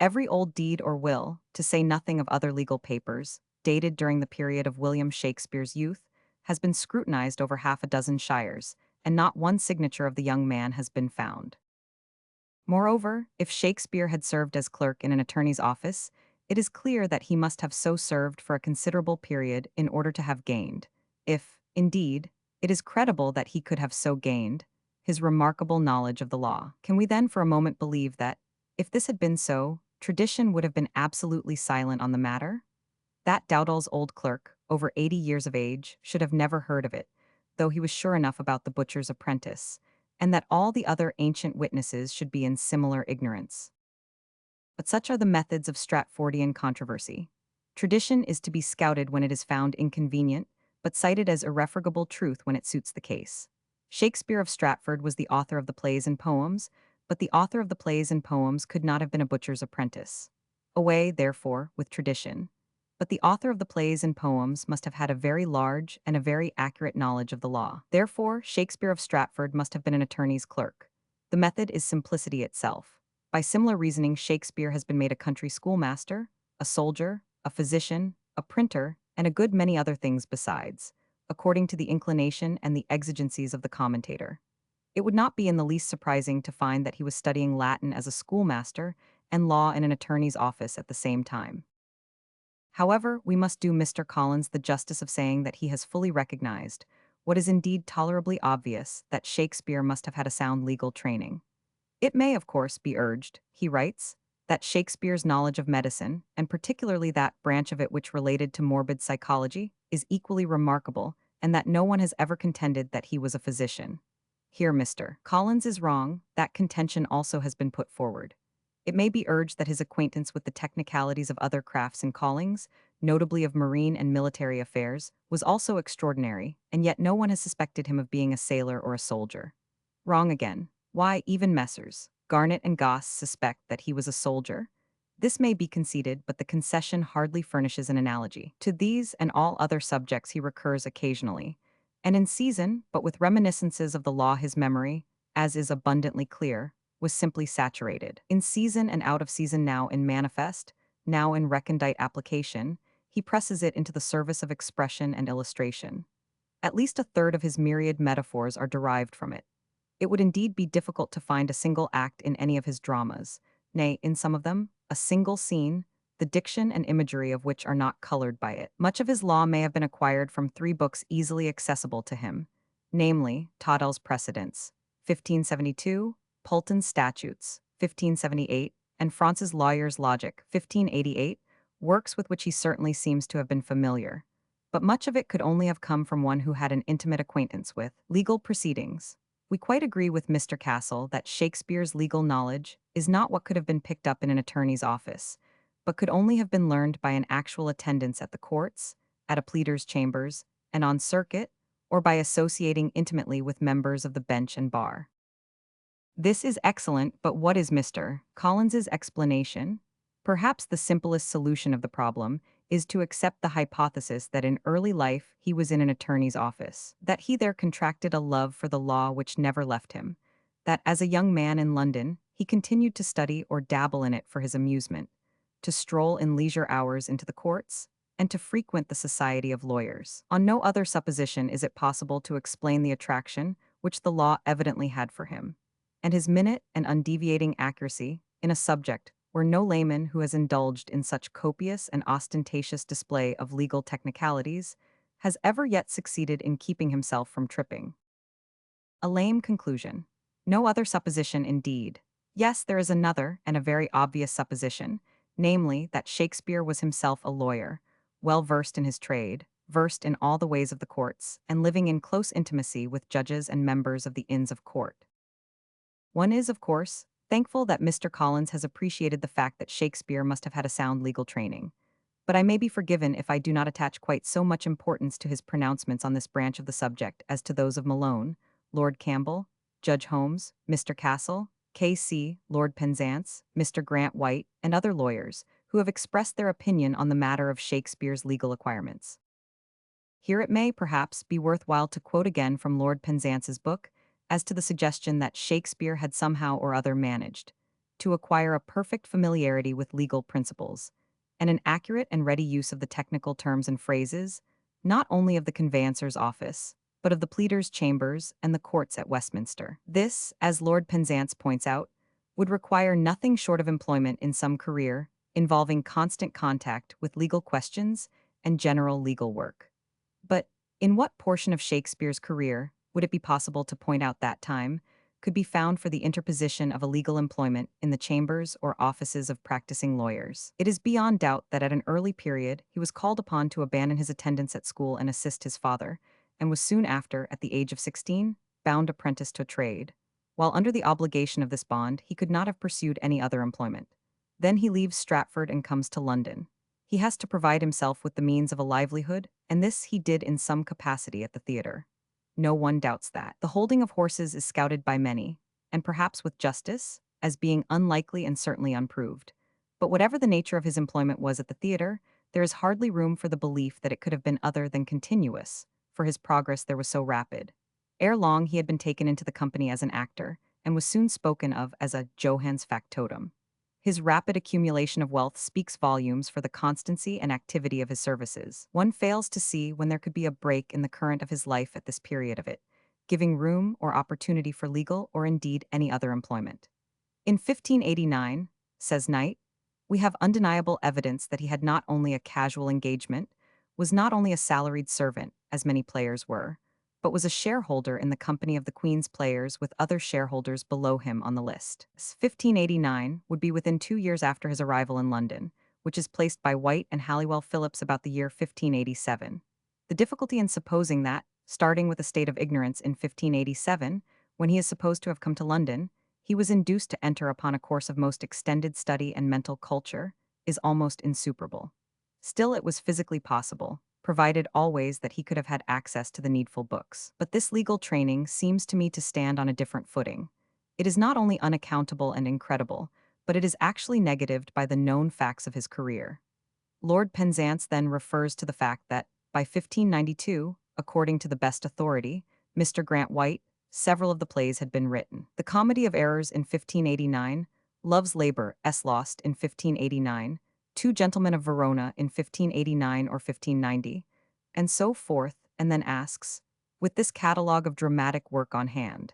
Speaker 1: every old deed or will, to say nothing of other legal papers, dated during the period of William Shakespeare's youth, has been scrutinized over half a dozen shires, and not one signature of the young man has been found. Moreover, if Shakespeare had served as clerk in an attorney's office, it is clear that he must have so served for a considerable period in order to have gained, if, indeed, it is credible that he could have so gained, his remarkable knowledge of the law. Can we then for a moment believe that, if this had been so, tradition would have been absolutely silent on the matter? That Dowdall's old clerk, over 80 years of age, should have never heard of it, though he was sure enough about the butcher's apprentice, and that all the other ancient witnesses should be in similar ignorance. But such are the methods of Stratfordian controversy. Tradition is to be scouted when it is found inconvenient, but cited as irrefragable truth when it suits the case. Shakespeare of Stratford was the author of the plays and poems, but the author of the plays and poems could not have been a butcher's apprentice. Away, therefore, with tradition. But the author of the plays and poems must have had a very large and a very accurate knowledge of the law. Therefore, Shakespeare of Stratford must have been an attorney's clerk. The method is simplicity itself. By similar reasoning, Shakespeare has been made a country schoolmaster, a soldier, a physician, a printer, and a good many other things besides, according to the inclination and the exigencies of the commentator. It would not be in the least surprising to find that he was studying Latin as a schoolmaster and law in an attorney's office at the same time. However, we must do Mr. Collins the justice of saying that he has fully recognized, what is indeed tolerably obvious, that Shakespeare must have had a sound legal training. It may, of course, be urged, he writes, that Shakespeare's knowledge of medicine, and particularly that branch of it which related to morbid psychology, is equally remarkable, and that no one has ever contended that he was a physician. Here Mr. Collins is wrong, that contention also has been put forward. It may be urged that his acquaintance with the technicalities of other crafts and callings, notably of marine and military affairs, was also extraordinary, and yet no one has suspected him of being a sailor or a soldier. Wrong again. Why, even Messrs. Garnet and Goss suspect that he was a soldier? This may be conceded, but the concession hardly furnishes an analogy. To these and all other subjects he recurs occasionally, and in season, but with reminiscences of the law his memory, as is abundantly clear, was simply saturated. In season and out of season, now in manifest, now in recondite application, he presses it into the service of expression and illustration. At least a third of his myriad metaphors are derived from it. It would indeed be difficult to find a single act in any of his dramas, nay, in some of them, a single scene, the diction and imagery of which are not colored by it. Much of his law may have been acquired from three books easily accessible to him, namely, Toddell's Precedents, 1572, Pulton's Statutes, 1578, and France's Lawyer's Logic, 1588, works with which he certainly seems to have been familiar. But much of it could only have come from one who had an intimate acquaintance with legal proceedings. We quite agree with Mr. Castle that Shakespeare's legal knowledge is not what could have been picked up in an attorney's office, but could only have been learned by an actual attendance at the courts, at a pleader's chambers, and on circuit, or by associating intimately with members of the bench and bar. This is excellent, but what is Mr. Collins's explanation? Perhaps the simplest solution of the problem is to accept the hypothesis that in early life he was in an attorney's office, that he there contracted a love for the law which never left him, that as a young man in London he continued to study or dabble in it for his amusement, to stroll in leisure hours into the courts, and to frequent the society of lawyers. On no other supposition is it possible to explain the attraction which the law evidently had for him, and his minute and undeviating accuracy in a subject where no layman who has indulged in such copious and ostentatious display of legal technicalities has ever yet succeeded in keeping himself from tripping. A lame conclusion. No other supposition, indeed. Yes, there is another, and a very obvious supposition, namely, that Shakespeare was himself a lawyer, well versed in his trade, versed in all the ways of the courts, and living in close intimacy with judges and members of the Inns of Court. One is, of course, thankful that Mr. Collins has appreciated the fact that Shakespeare must have had a sound legal training. But I may be forgiven if I do not attach quite so much importance to his pronouncements on this branch of the subject as to those of Malone, Lord Campbell, Judge Holmes, Mr. Castle, K.C., Lord Penzance, Mr. Grant White, and other lawyers who have expressed their opinion on the matter of Shakespeare's legal acquirements. Here it may, perhaps, be worthwhile to quote again from Lord Penzance's book, as to the suggestion that Shakespeare had somehow or other managed to acquire a perfect familiarity with legal principles, and an accurate and ready use of the technical terms and phrases, not only of the conveyancer's office, but of the pleader's chambers and the courts at Westminster. This, as Lord Penzance points out, would require nothing short of employment in some career involving constant contact with legal questions and general legal work. But in what portion of Shakespeare's career would it be possible to point out that time could be found for the interposition of a legal employment in the chambers or offices of practicing lawyers? It is beyond doubt that at an early period he was called upon to abandon his attendance at school and assist his father, and was soon after, at the age of 16, bound apprentice to a trade. While under the obligation of this bond, he could not have pursued any other employment. Then he leaves Stratford and comes to London. He has to provide himself with the means of a livelihood, and this he did in some capacity at the theatre. No one doubts that. The holding of horses is scouted by many, and perhaps with justice, as being unlikely and certainly unproved. But whatever the nature of his employment was at the theater, there is hardly room for the belief that it could have been other than continuous, for his progress there was so rapid. Ere long he had been taken into the company as an actor, and was soon spoken of as a Johans factotum. His rapid accumulation of wealth speaks volumes for the constancy and activity of his services. One fails to see when there could be a break in the current of his life at this period of it, giving room or opportunity for legal or indeed any other employment. In 1589, says Knight, we have undeniable evidence that he had not only a casual engagement, was not only a salaried servant, as many players were, but was a shareholder in the company of the Queen's players with other shareholders below him on the list. 1589 would be within 2 years after his arrival in London, which is placed by White and Halliwell Phillips about the year 1587. The difficulty in supposing that, starting with a state of ignorance in 1587, when he is supposed to have come to London, he was induced to enter upon a course of most extended study and mental culture, is almost insuperable. Still, it was physically possible, provided always that he could have had access to the needful books. But this legal training seems to me to stand on a different footing. It is not only unaccountable and incredible, but it is actually negatived by the known facts of his career. Lord Penzance then refers to the fact that, by 1592, according to the best authority, Mr. Grant White, several of the plays had been written. The Comedy of Errors in 1589, Love's Labour, S. Lost in 1589, Two Gentlemen of Verona in 1589 or 1590, and so forth, and then asks, with this catalogue of dramatic work on hand,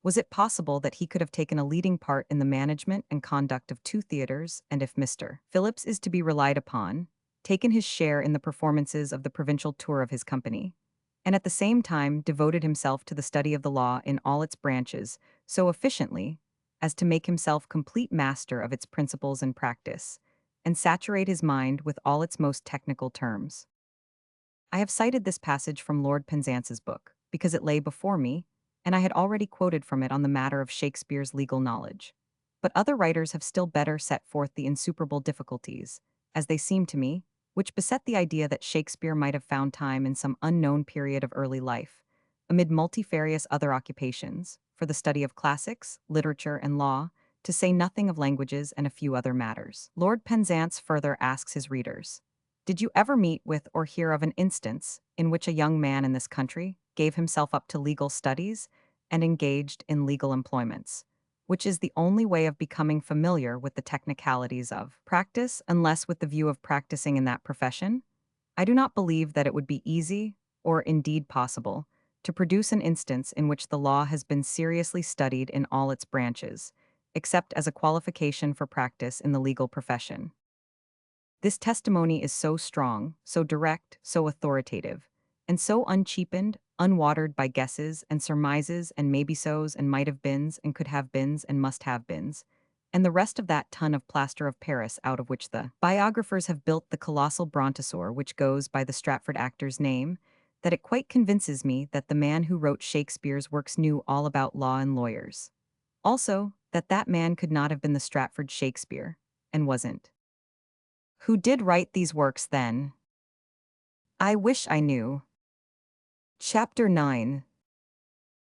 Speaker 1: was it possible that he could have taken a leading part in the management and conduct of two theatres, and if Mr. Phillips is to be relied upon, taken his share in the performances of the provincial tour of his company, and at the same time devoted himself to the study of the law in all its branches so efficiently as to make himself complete master of its principles and practice, and saturate his mind with all its most technical terms. I have cited this passage from Lord Penzance's book, because it lay before me, and I had already quoted from it on the matter of Shakespeare's legal knowledge. But other writers have still better set forth the insuperable difficulties, as they seem to me, which beset the idea that Shakespeare might have found time in some unknown period of early life, amid multifarious other occupations, for the study of classics, literature, and law, to say nothing of languages and a few other matters. Lord Penzance further asks his readers, did you ever meet with or hear of an instance in which a young man in this country gave himself up to legal studies and engaged in legal employments, which is the only way of becoming familiar with the technicalities of practice, unless with the view of practicing in that profession? I do not believe that it would be easy, or indeed possible, to produce an instance in which the law has been seriously studied in all its branches, except as a qualification for practice in the legal profession. This testimony is so strong, so direct, so authoritative, and so uncheapened, unwatered by guesses and surmises and maybe-sos and might-have-beens and could-have-beens and must-have-beens, and the rest of that ton of plaster of Paris out of which the biographers have built the colossal brontosaur which goes by the Stratford actor's name, that it quite convinces me that the man who wrote Shakespeare's works knew all about law and lawyers. Also, that that man could not have been the Stratford Shakespeare, and wasn't. Who did write these works then? I wish I knew. Chapter 9.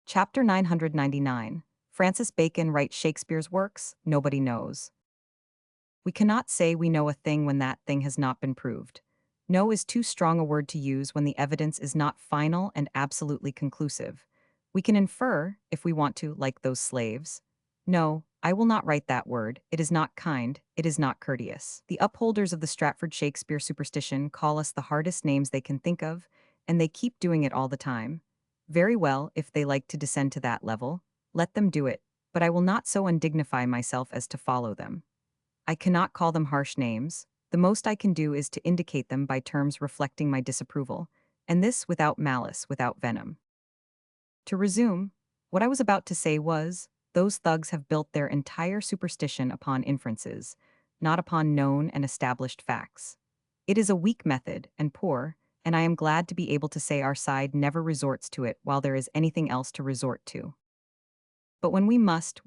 Speaker 1: Chapter 999. Francis Bacon writes Shakespeare's works, nobody knows. We cannot say we know a thing when that thing has not been proved. Know is too strong a word to use when the evidence is not final and absolutely conclusive. We can infer, if we want to, like those slaves. No, I will not write that word, it is not kind, it is not courteous. The upholders of the Stratford Shakespeare superstition call us the hardest names they can think of, and they keep doing it all the time. Very well, if they like to descend to that level, let them do it, but I will not so undignify myself as to follow them. I cannot call them harsh names. The most I can do is to indicate them by terms reflecting my disapproval, and this without malice, without venom. To resume, what I was about to say was, those thugs have built their entire superstition upon inferences, not upon known and established facts. It is a weak method, and poor, and I am glad to be able to say our side never resorts to it while there is anything else to resort to. But when we must,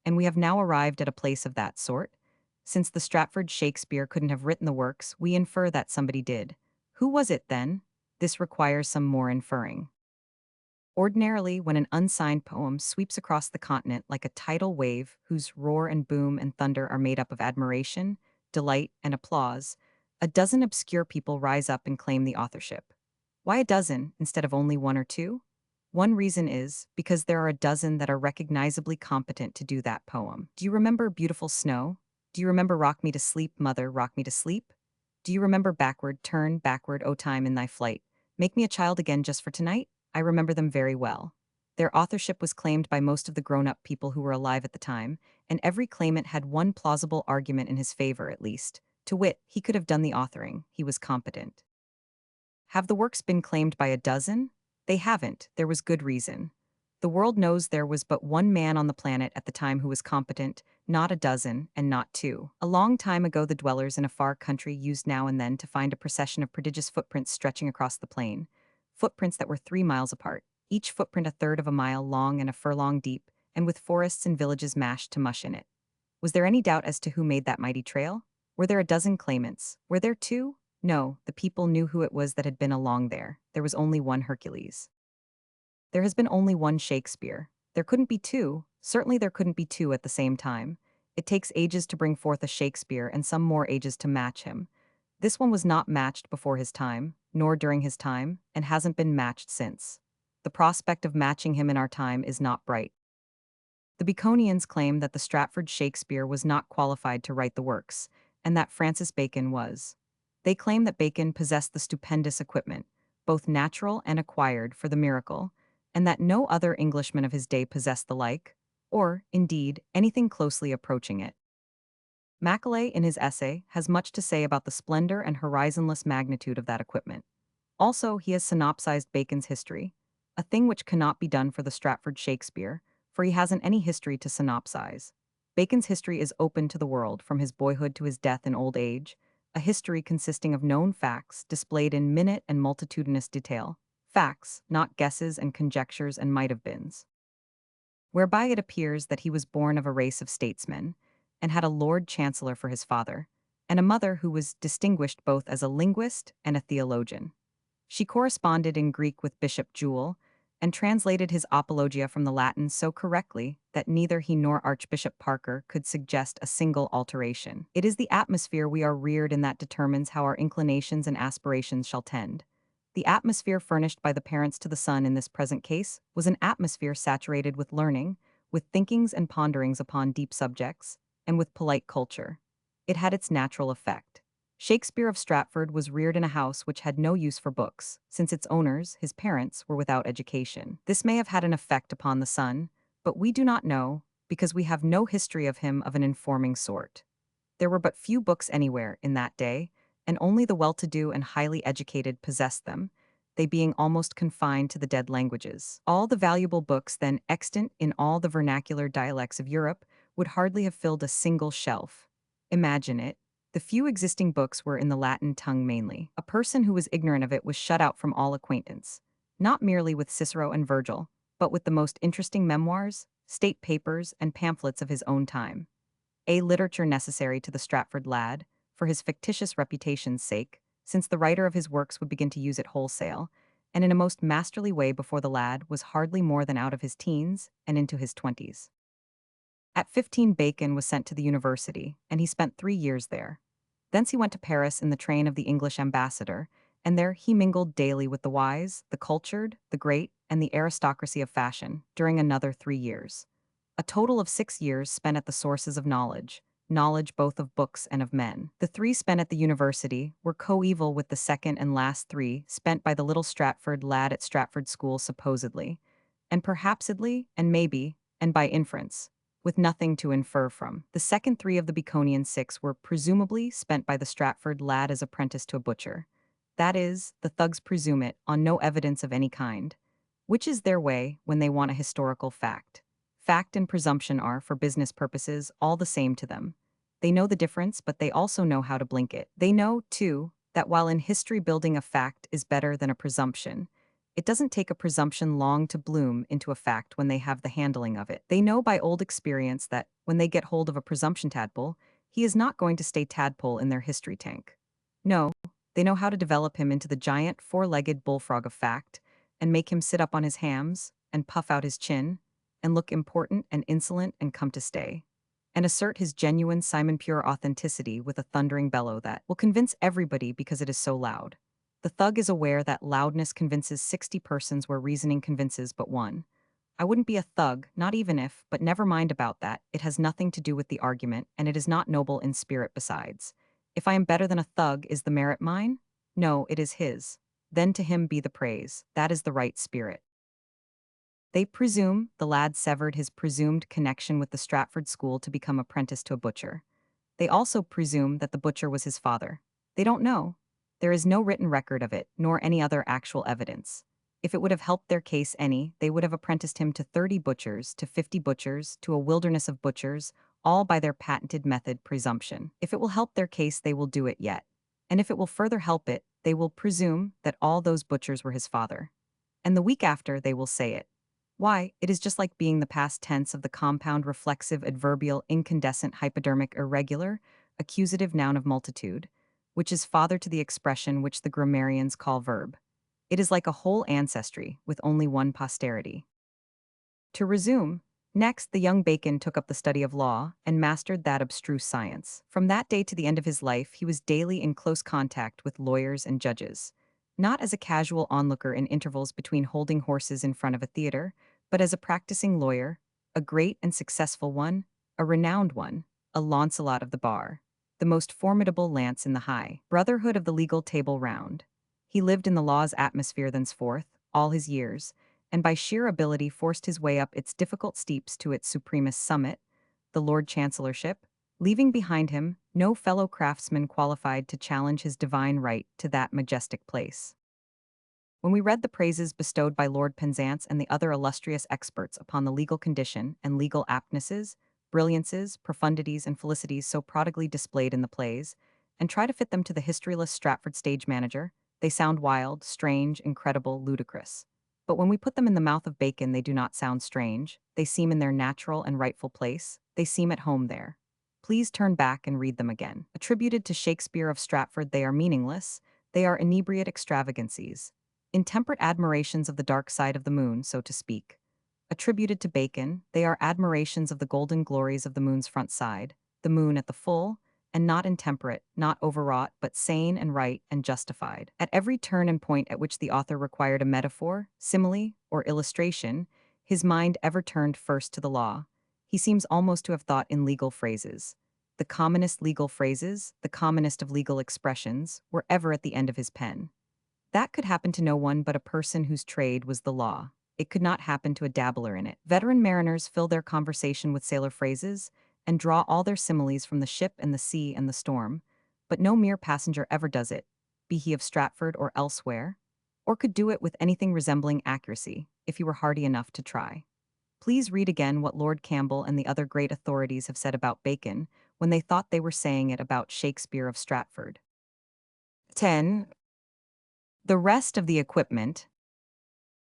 Speaker 1: and we have now arrived at a place of that sort. Since the Stratford Shakespeare couldn't have written the works, we infer that somebody did. Who was it, then? This requires some more inferring. Ordinarily, when an unsigned poem sweeps across the continent like a tidal wave whose roar and boom and thunder are made up of admiration, delight, and applause, a dozen obscure people rise up and claim the authorship. Why a dozen instead of only one or two? One reason is because there are a dozen that are recognizably competent to do that poem. Do you remember Beautiful Snow? Do you remember Rock Me to Sleep, Mother, Rock Me to Sleep? Do you remember Backward, Turn, Backward, O Time in Thy Flight? Make Me a Child Again Just for Tonight? I remember them very well. Their authorship was claimed by most of the grown-up people who were alive at the time, and every claimant had one plausible argument in his favor at least. To wit, he could have done the authoring, he was competent. Have the works been claimed by a dozen? They haven't, there was good reason. The world knows there was but one man on the planet at the time who was competent, not a dozen, and not two. A long time ago the dwellers in a far country used now and then to find a procession of prodigious footprints stretching across the plain. Footprints that were 3 miles apart, each footprint a third of a mile long and a furlong deep, and with forests and villages mashed to mush in it. Was there any doubt as to who made that mighty trail? Were there a dozen claimants? Were there two? No, the people knew who it was that had been along there. There was only one Hercules. There has been only one Shakespeare. There couldn't be two. Certainly there couldn't be two at the same time. It takes ages to bring forth a Shakespeare and some more ages to match him. This one was not matched before his time, nor during his time, and hasn't been matched since. The prospect of matching him in our time is not bright. The Baconians claim that the Stratford Shakespeare was not qualified to write the works, and that Francis Bacon was. They claim that Bacon possessed the stupendous equipment, both natural and acquired, for the miracle, and that no other Englishman of his day possessed the like, or, indeed, anything closely approaching it. Macaulay, in his essay, has much to say about the splendor and horizonless magnitude of that equipment. Also, he has synopsized Bacon's history, a thing which cannot be done for the Stratford Shakespeare, for he hasn't any history to synopsize. Bacon's history is open to the world from his boyhood to his death in old age, a history consisting of known facts displayed in minute and multitudinous detail. Facts, not guesses and conjectures and might-have-beens. Whereby it appears that he was born of a race of statesmen, and had a Lord Chancellor for his father, and a mother who was distinguished both as a linguist and a theologian. She corresponded in Greek with Bishop Jewel, and translated his Apologia from the Latin so correctly that neither he nor Archbishop Parker could suggest a single alteration. It is the atmosphere we are reared in that determines how our inclinations and aspirations shall tend. The atmosphere furnished by the parents to the son in this present case was an atmosphere saturated with learning, with thinkings and ponderings upon deep subjects, and with polite culture. It had its natural effect. Shakespeare of Stratford was reared in a house which had no use for books, since its owners, his parents, were without education. This may have had an effect upon the son, but we do not know, because we have no history of him of an informing sort. There were but few books anywhere in that day, and only the well-to-do and highly educated possessed them, they being almost confined to the dead languages. All the valuable books then extant in all the vernacular dialects of Europe would hardly have filled a single shelf. Imagine it. The few existing books were in the Latin tongue mainly. A person who was ignorant of it was shut out from all acquaintance, not merely with Cicero and Virgil, but with the most interesting memoirs, state papers, and pamphlets of his own time. A literature necessary to the Stratford lad, for his fictitious reputation's sake, since the writer of his works would begin to use it wholesale, and in a most masterly way before the lad was hardly more than out of his teens and into his 20s. At 15 Bacon was sent to the university, and he spent 3 years there. Thence he went to Paris in the train of the English ambassador, and there he mingled daily with the wise, the cultured, the great, and the aristocracy of fashion, during another 3 years. A total of 6 years spent at the sources of knowledge, knowledge both of books and of men. The 3 spent at the university were coeval with the second and last 3 spent by the little Stratford lad at Stratford School supposedly, and perhapsedly, and maybe, and by inference, with nothing to infer from. The second 3 of the Baconian 6 were presumably spent by the Stratford lad as apprentice to a butcher. That is, the thugs presume it, on no evidence of any kind, which is their way when they want a historical fact. Fact and presumption are, for business purposes, all the same to them. They know the difference, but they also know how to blink it. They know, too, that while in history building a fact is better than a presumption, it doesn't take a presumption long to bloom into a fact when they have the handling of it. They know by old experience that, when they get hold of a presumption tadpole, he is not going to stay tadpole in their history tank. No, they know how to develop him into the giant four-legged bullfrog of fact, and make him sit up on his hams, and puff out his chin, and look important and insolent and come to stay, and assert his genuine Simon Pure authenticity with a thundering bellow that will convince everybody because it is so loud. The thug is aware that loudness convinces 60 persons where reasoning convinces but one. I wouldn't be a thug, not even if, but never mind about that, it has nothing to do with the argument, and it is not noble in spirit besides. If I am better than a thug, is the merit mine? No, it is his. Then to him be the praise, that is the right spirit. They presume the lad severed his presumed connection with the Stratford school to become apprentice to a butcher. They also presume that the butcher was his father. They don't know. There is no written record of it, nor any other actual evidence. If it would have helped their case any, they would have apprenticed him to 30 butchers, to 50 butchers, to a wilderness of butchers, all by their patented method presumption. If it will help their case, they will do it yet. And if it will further help it, they will presume that all those butchers were his father. And the week after, they will say it. Why, it is just like being the past tense of the compound reflexive adverbial incandescent hypodermic irregular accusative noun of multitude, which is father to the expression which the grammarians call verb. It is like a whole ancestry with only one posterity. To resume, next the young Bacon took up the study of law and mastered that abstruse science. From that day to the end of his life, he was daily in close contact with lawyers and judges, not as a casual onlooker in intervals between holding horses in front of a theater, but as a practicing lawyer, a great and successful one, a renowned one, a Launcelot of the bar, the most formidable lance in the high brotherhood of the legal table round. He lived in the law's atmosphere thenceforth, all his years, and by sheer ability forced his way up its difficult steeps to its supremest summit, the Lord Chancellorship, leaving behind him no fellow craftsman qualified to challenge his divine right to that majestic place. When we read the praises bestowed by Lord Penzance and the other illustrious experts upon the legal condition and legal aptnesses, brilliances, profundities, and felicities so prodigally displayed in the plays, and try to fit them to the historyless Stratford stage manager, they sound wild, strange, incredible, ludicrous. But when we put them in the mouth of Bacon, they do not sound strange. They seem in their natural and rightful place. They seem at home there. Please turn back and read them again. Attributed to Shakespeare of Stratford, they are meaningless. They are inebriate extravagancies. Intemperate admirations of the dark side of the moon, so to speak. Attributed to Bacon, they are admirations of the golden glories of the moon's front side, the moon at the full, and not intemperate, not overwrought, but sane and right and justified. At every turn and point at which the author required a metaphor, simile, or illustration, his mind ever turned first to the law. He seems almost to have thought in legal phrases. The commonest legal phrases, the commonest of legal expressions, were ever at the end of his pen. That could happen to no one but a person whose trade was the law. It could not happen to a dabbler in it. Veteran mariners fill their conversation with sailor phrases and draw all their similes from the ship and the sea and the storm, but no mere passenger ever does it, be he of Stratford or elsewhere, or could do it with anything resembling accuracy, if he were hardy enough to try. Please read again what Lord Campbell and the other great authorities have said about Bacon when they thought they were saying it about Shakespeare of Stratford. 10. The rest of the equipment.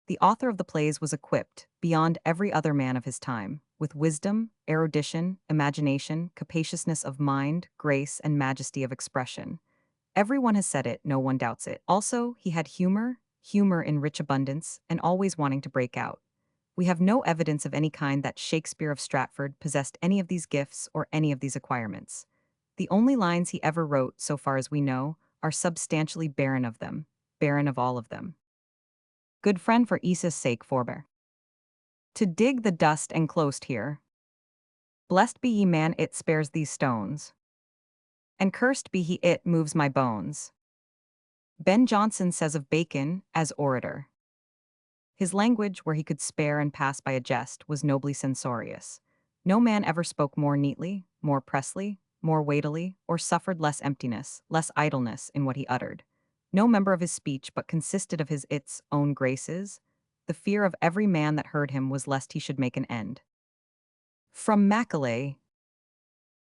Speaker 1: The author of the plays was equipped, beyond every other man of his time, with wisdom, erudition, imagination, capaciousness of mind, grace, and majesty of expression. Everyone has said it, no one doubts it. Also, he had humor in rich abundance, and always wanting to break out. We have no evidence of any kind that Shakespeare of Stratford possessed any of these gifts or any of these acquirements. The only lines he ever wrote, so far as we know, are substantially barren of them, barren of all of them. Good friend, for Isa's sake forbear to dig the dust enclosed here. Blessed be ye man, it spares these stones. And cursed be he, it moves my bones. Ben Jonson says of Bacon, as orator, his language, where he could spare and pass by a jest, was nobly censorious. No man ever spoke more neatly, more pressly, more weightily, or suffered less emptiness, less idleness in what he uttered. No member of his speech but consisted of his its own graces. The fear of every man that heard him was lest he should make an end. From Macaulay,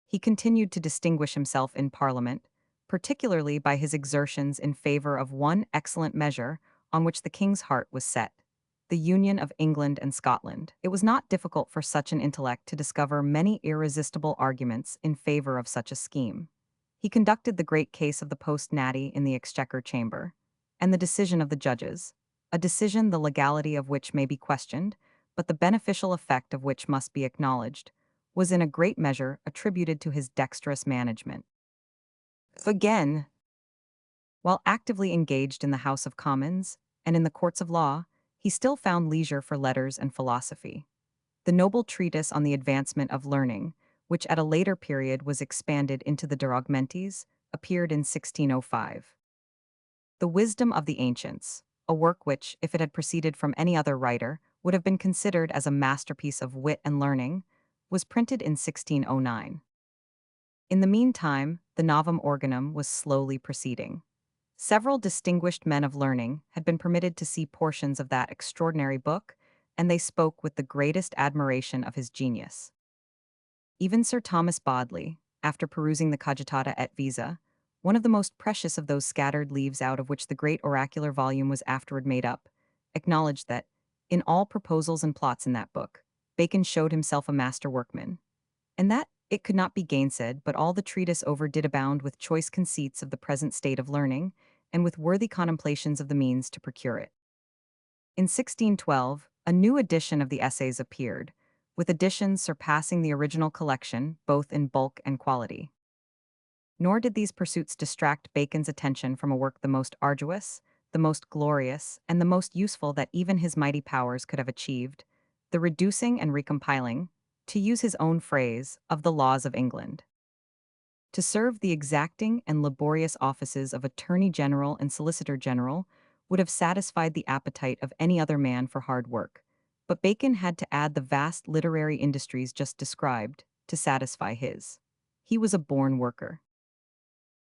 Speaker 1: he continued to distinguish himself in Parliament, particularly by his exertions in favor of one excellent measure on which the king's heart was set, the union of England and Scotland. It was not difficult for such an intellect to discover many irresistible arguments in favor of such a scheme. He conducted the great case of the post natty in the Exchequer Chamber, and the decision of the judges, a decision the legality of which may be questioned, but the beneficial effect of which must be acknowledged, was in a great measure attributed to his dexterous management. Again, while actively engaged in the House of Commons and in the courts of law, he still found leisure for letters and philosophy. The noble treatise on the advancement of learning, which at a later period was expanded into the De Augmentis, appeared in 1605. The Wisdom of the Ancients, a work which, if it had proceeded from any other writer, would have been considered as a masterpiece of wit and learning, was printed in 1609. In the meantime, the Novum Organum was slowly proceeding. Several distinguished men of learning had been permitted to see portions of that extraordinary book, and they spoke with the greatest admiration of his genius. Even Sir Thomas Bodley, after perusing the Cogitata et Visa, one of the most precious of those scattered leaves out of which the great oracular volume was afterward made up, acknowledged that, in all proposals and plots in that book, Bacon showed himself a master workman, and that, it could not be gainsaid, but all the treatise over did abound with choice conceits of the present state of learning, and with worthy contemplations of the means to procure it. In 1612, a new edition of the essays appeared, with additions surpassing the original collection both in bulk and quality. Nor did these pursuits distract Bacon's attention from a work the most arduous, the most glorious, and the most useful that even his mighty powers could have achieved, the reducing and recompiling, to use his own phrase, of the laws of England. To serve the exacting and laborious offices of Attorney General and Solicitor General would have satisfied the appetite of any other man for hard work, but Bacon had to add the vast literary industries just described to satisfy his. He was a born worker.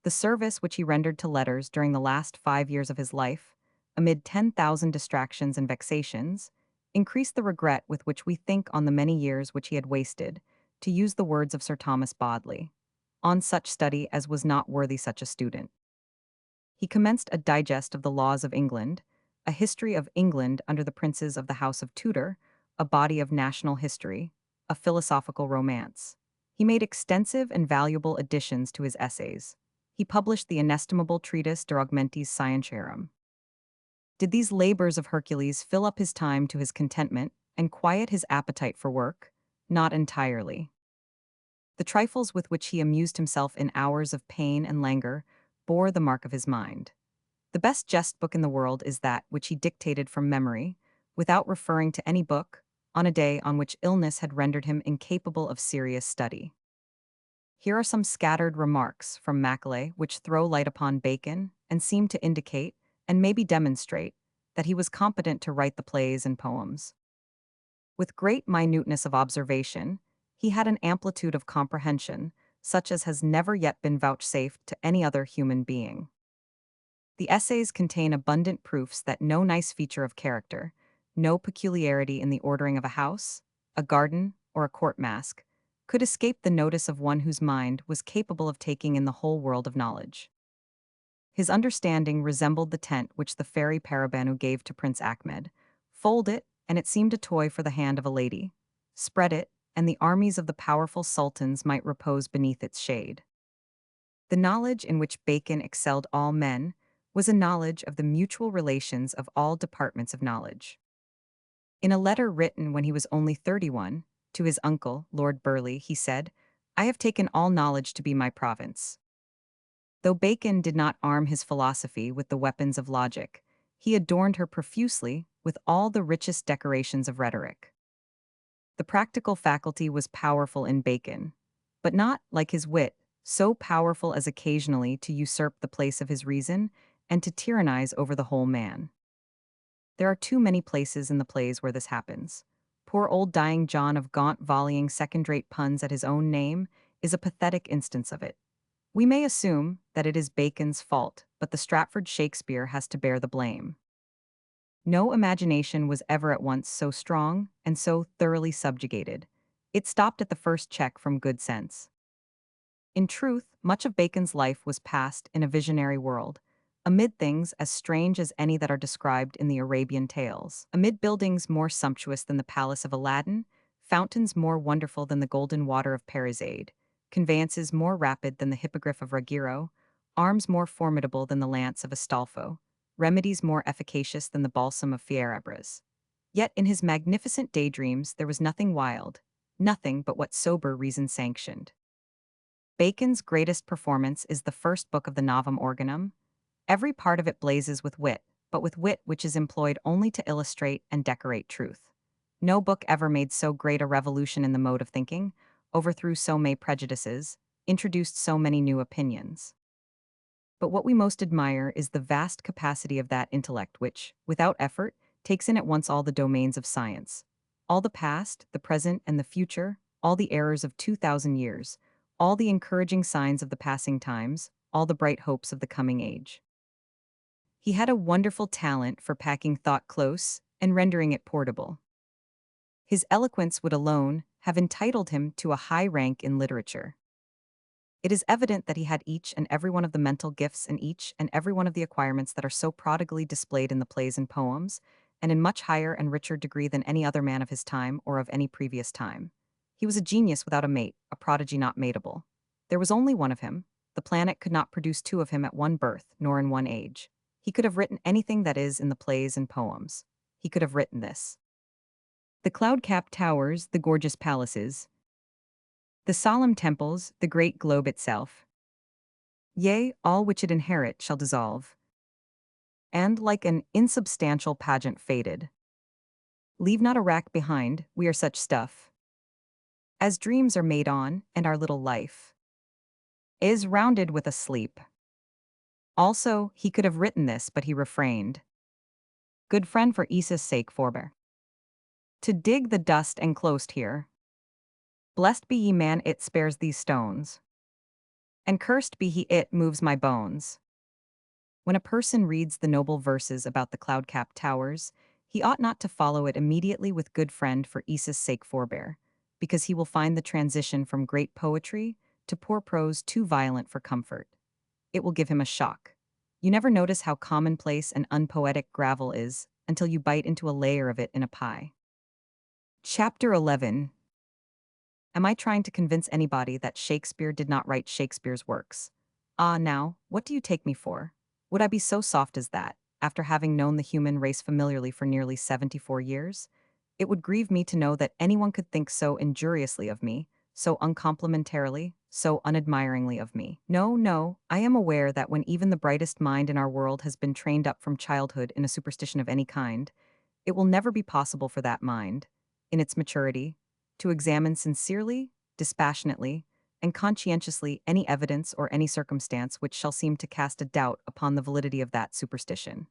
Speaker 1: The service which he rendered to letters during the last 5 years of his life, amid 10,000 distractions and vexations, increased the regret with which we think on the many years which he had wasted, to use the words of Sir Thomas Bodley, on such study as was not worthy such a student. He commenced a digest of the laws of England, a history of England under the princes of the House of Tudor, a body of national history, a philosophical romance. He made extensive and valuable additions to his essays. He published the inestimable treatise De Augmentis Scientiarum. Did these labors of Hercules fill up his time to his contentment and quiet his appetite for work? Not entirely. The trifles with which he amused himself in hours of pain and languor bore the mark of his mind. The best jest book in the world is that which he dictated from memory, without referring to any book, on a day on which illness had rendered him incapable of serious study. Here are some scattered remarks from Macaulay which throw light upon Bacon and seem to indicate, and maybe demonstrate, that he was competent to write the plays and poems. With great minuteness of observation, he had an amplitude of comprehension, such as has never yet been vouchsafed to any other human being. The essays contain abundant proofs that no nice feature of character, no peculiarity in the ordering of a house, a garden, or a court masque, could escape the notice of one whose mind was capable of taking in the whole world of knowledge. His understanding resembled the tent which the fairy Parabanu gave to Prince Achmed. Fold it, and it seemed a toy for the hand of a lady. Spread it, and the armies of the powerful sultans might repose beneath its shade. The knowledge in which Bacon excelled all men was a knowledge of the mutual relations of all departments of knowledge. In a letter written when he was only 31, to his uncle, Lord Burleigh, he said, "I have taken all knowledge to be my province." Though Bacon did not arm his philosophy with the weapons of logic, he adorned her profusely with all the richest decorations of rhetoric. The practical faculty was powerful in Bacon, but not, like his wit, so powerful as occasionally to usurp the place of his reason and to tyrannize over the whole man. There are too many places in the plays where this happens. Poor old dying John of Gaunt volleying second-rate puns at his own name is a pathetic instance of it. We may assume that it is Bacon's fault, but the Stratford Shakespeare has to bear the blame. No imagination was ever at once so strong and so thoroughly subjugated. It stopped at the first check from good sense. In truth, much of Bacon's life was passed in a visionary world, amid things as strange as any that are described in the Arabian tales, amid buildings more sumptuous than the palace of Aladdin, fountains more wonderful than the golden water of Parizade, conveyances more rapid than the hippogriff of Ruggiero, arms more formidable than the lance of Astolfo, remedies more efficacious than the balsam of Fierabras. Yet in his magnificent daydreams there was nothing wild, nothing but what sober reason sanctioned. Bacon's greatest performance is the first book of the Novum Organum. Every part of it blazes with wit, but with wit which is employed only to illustrate and decorate truth. No book ever made so great a revolution in the mode of thinking, overthrew so many prejudices, introduced so many new opinions. But what we most admire is the vast capacity of that intellect which, without effort, takes in at once all the domains of science. All the past, the present, and the future, all the errors of 2,000 years, all the encouraging signs of the passing times, all the bright hopes of the coming age. He had a wonderful talent for packing thought close and rendering it portable. His eloquence would alone have entitled him to a high rank in literature. It is evident that he had each and every one of the mental gifts and each and every one of the acquirements that are so prodigally displayed in the plays and poems, and in much higher and richer degree than any other man of his time or of any previous time. He was a genius without a mate, a prodigy not mateable. There was only one of him. The planet could not produce two of him at one birth, nor in one age. He could have written anything that is in the plays and poems. He could have written this. The cloud-capped towers, the gorgeous palaces, the solemn temples, the great globe itself. Yea, all which it inherit shall dissolve, and like an insubstantial pageant faded. Leave not a rack behind, we are such stuff. As dreams are made on, and our little life is rounded with a sleep. Also, he could have written this, but he refrained. Good friend, for Isa's sake forbear to dig the dust enclosed here. Blessed be ye man, it spares these stones. And cursed be he, it moves my bones. When a person reads the noble verses about the cloud-capped towers, he ought not to follow it immediately with good friend, for Isa's sake forbear, because he will find the transition from great poetry to poor prose too violent for comfort. It will give him a shock. You never notice how commonplace and unpoetic gravel is until you bite into a layer of it in a pie. Chapter 11. Am I trying to convince anybody that Shakespeare did not write Shakespeare's works? Ah, now, what do you take me for? Would I be so soft as that, after having known the human race familiarly for nearly 74 years? It would grieve me to know that anyone could think so injuriously of me, so uncomplimentarily, so unadmiringly of me. No, no, I am aware that when even the brightest mind in our world has been trained up from childhood in a superstition of any kind, it will never be possible for that mind, in its maturity, to examine sincerely, dispassionately, and conscientiously any evidence or any circumstance which shall seem to cast a doubt upon the validity of that superstition.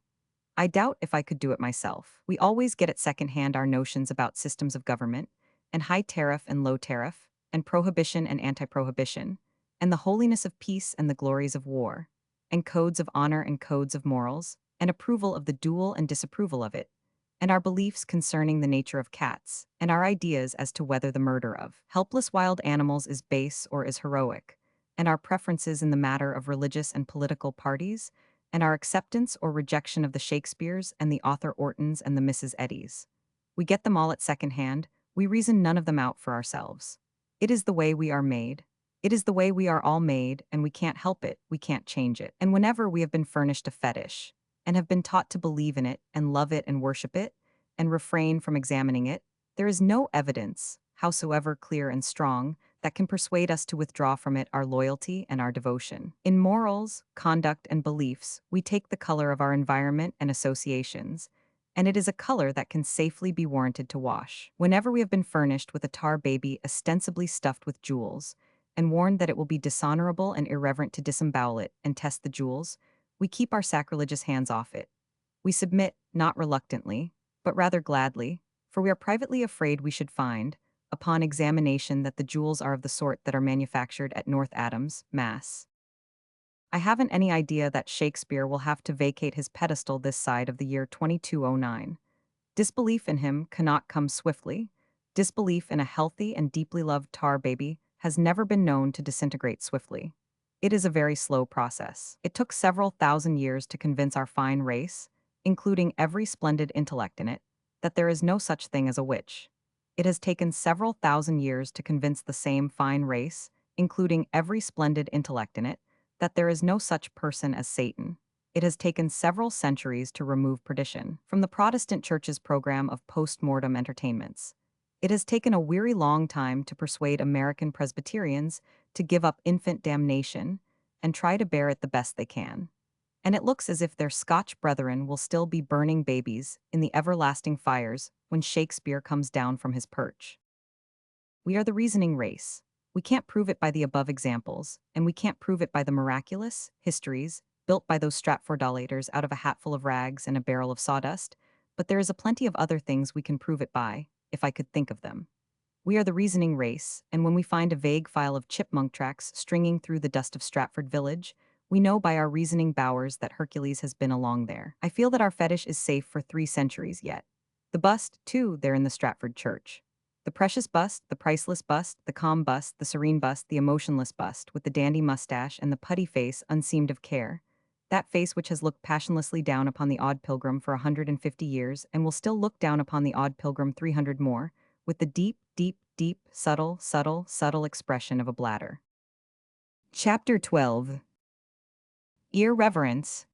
Speaker 1: I doubt if I could do it myself. We always get at second-hand our notions about systems of government, and high tariff and low tariff, and prohibition and anti-prohibition, and the holiness of peace and the glories of war, and codes of honor and codes of morals, and approval of the duel and disapproval of it, and our beliefs concerning the nature of cats, and our ideas as to whether the murder of helpless wild animals is base or is heroic, and our preferences in the matter of religious and political parties, and our acceptance or rejection of the Shakespeares and the author Ortons and the Mrs. Eddies. We get them all at second hand, we reason none of them out for ourselves. It is the way we are made. It is the way we are all made, and we can't help it, we can't change it. And whenever we have been furnished a fetish, and have been taught to believe in it, and love it and worship it, and refrain from examining it, there is no evidence, howsoever clear and strong, that can persuade us to withdraw from it our loyalty and our devotion. In morals, conduct, and beliefs, we take the color of our environment and associations, and it is a color that can safely be warranted to wash. Whenever we have been furnished with a tar baby ostensibly stuffed with jewels, and warned that it will be dishonorable and irreverent to disembowel it and test the jewels, we keep our sacrilegious hands off it. We submit, not reluctantly, but rather gladly, for we are privately afraid we should find, upon examination, that the jewels are of the sort that are manufactured at North Adams, Mass. I haven't any idea that Shakespeare will have to vacate his pedestal this side of the year 2209. Disbelief in him cannot come swiftly. Disbelief in a healthy and deeply loved tar baby has never been known to disintegrate swiftly. It is a very slow process. It took several thousand years to convince our fine race, including every splendid intellect in it, that there is no such thing as a witch. It has taken several thousand years to convince the same fine race, including every splendid intellect in it, that there is no such person as Satan. It has taken several centuries to remove perdition from the Protestant Church's program of post-mortem entertainments. It has taken a weary long time to persuade American Presbyterians to give up infant damnation and try to bear it the best they can. And it looks as if their Scotch brethren will still be burning babies in the everlasting fires when Shakespeare comes down from his perch. We are the reasoning race. We can't prove it by the above examples, and we can't prove it by the miraculous histories built by those Stratfordolators out of a hatful of rags and a barrel of sawdust, but there is a plenty of other things we can prove it by, if I could think of them. We are the reasoning race, and when we find a vague file of chipmunk tracks stringing through the dust of Stratford village, we know by our reasoning bowers that Hercules has been along there. I feel that our fetish is safe for 3 centuries yet. The bust, too, there in the Stratford church. The precious bust, the priceless bust, the calm bust, the serene bust, the emotionless bust, with the dandy mustache and the putty face unseamed of care. That face which has looked passionlessly down upon the odd pilgrim for 150 years and will still look down upon the odd pilgrim 300 more, with the deep, deep, deep, subtle, subtle, subtle expression of a bladder. Chapter 12. Irreverence.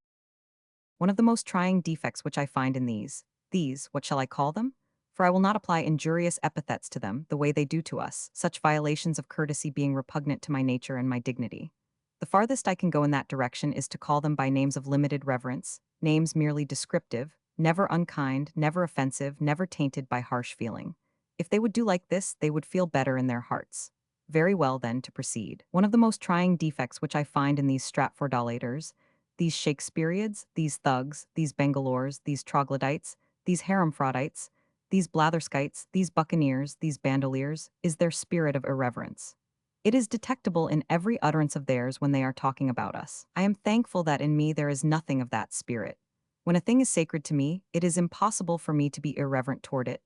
Speaker 1: One of the most trying defects which I find in these, what shall I call them? For I will not apply injurious epithets to them the way they do to us, such violations of courtesy being repugnant to my nature and my dignity. The farthest I can go in that direction is to call them by names of limited reverence, names merely descriptive, never unkind, never offensive, never tainted by harsh feeling. If they would do like this, they would feel better in their hearts. Very well, then, to proceed. One of the most trying defects which I find in these Stratfordolators, these Shakespeariads, these thugs, these Bangalores, these troglodytes, these haremfraudites, these blatherskites, these buccaneers, these bandoliers, is their spirit of irreverence. It is detectable in every utterance of theirs when they are talking about us. I am thankful that in me there is nothing of that spirit. When a thing is sacred to me, it is impossible for me to be irreverent toward it.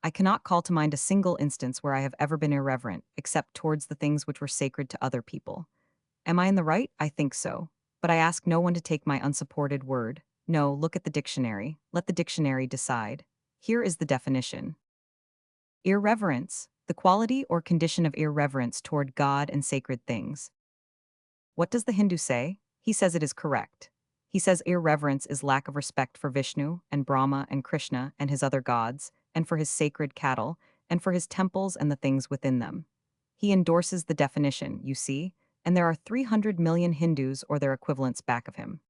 Speaker 1: I cannot call to mind a single instance where I have ever been irreverent, except towards the things which were sacred to other people. Am I in the right? I think so. But I ask no one to take my unsupported word. No, look at the dictionary. Let the dictionary decide. Here is the definition. Irreverence, the quality or condition of irreverence toward God and sacred things. What does the Hindu say? He says it is correct. He says irreverence is lack of respect for Vishnu and Brahma and Krishna and his other gods, and for his sacred cattle, and for his temples and the things within them. He endorses the definition, you see, and there are 300 million Hindus or their equivalents back of him.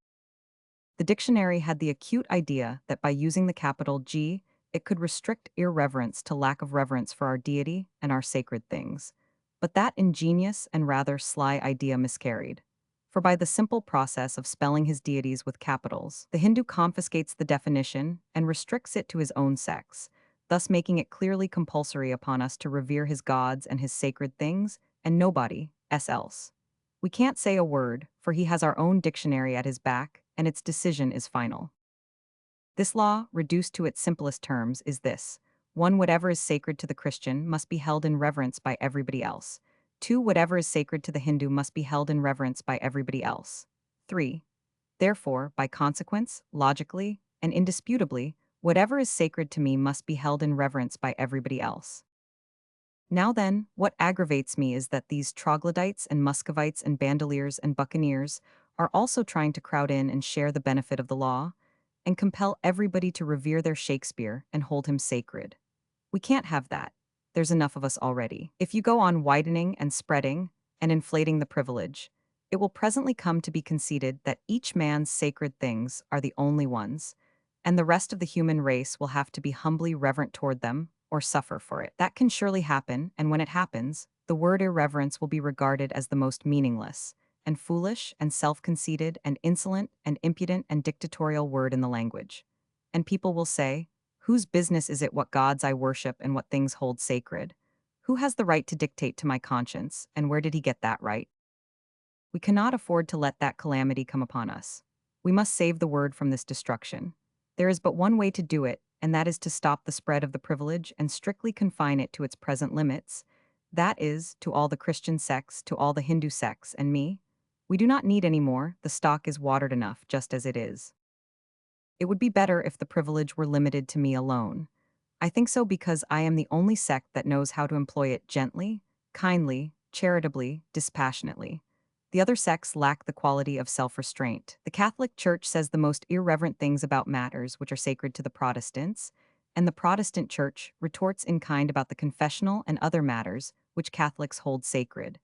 Speaker 1: The dictionary had the acute idea that by using the capital G, it could restrict irreverence to lack of reverence for our deity and our sacred things. But that ingenious and rather sly idea miscarried. For by the simple process of spelling his deities with capitals, the Hindu confiscates the definition and restricts it to his own sex, thus making it clearly compulsory upon us to revere his gods and his sacred things, and nobody else. We can't say a word, for he has our own dictionary at his back, and its decision is final. This law, reduced to its simplest terms, is this. 1. Whatever is sacred to the Christian must be held in reverence by everybody else. 2. Whatever is sacred to the Hindu must be held in reverence by everybody else. 3. Therefore, by consequence, logically, and indisputably, whatever is sacred to me must be held in reverence by everybody else. Now then, what aggravates me is that these troglodytes and Muscovites and bandoliers and buccaneers are also trying to crowd in and share the benefit of the law, and compel everybody to revere their Shakespeare and hold him sacred. We can't have that. There's enough of us already. If you go on widening and spreading and inflating the privilege, it will presently come to be conceded that each man's sacred things are the only ones, and the rest of the human race will have to be humbly reverent toward them or suffer for it. That can surely happen, and when it happens, the word irreverence will be regarded as the most meaningless, and foolish, and self-conceited, and insolent, and impudent, and dictatorial word in the language. And people will say, whose business is it what gods I worship and what things hold sacred? Who has the right to dictate to my conscience, and where did he get that right? We cannot afford to let that calamity come upon us. We must save the word from this destruction. There is but one way to do it, and that is to stop the spread of the privilege and strictly confine it to its present limits. That is, to all the Christian sects, to all the Hindu sects, and me. We do not need any more, the stock is watered enough just as it is. It would be better if the privilege were limited to me alone. I think so because I am the only sect that knows how to employ it gently, kindly, charitably, dispassionately. The other sects lack the quality of self-restraint. The Catholic Church says the most irreverent things about matters which are sacred to the Protestants, and the Protestant Church retorts in kind about the confessional and other matters which Catholics hold sacred.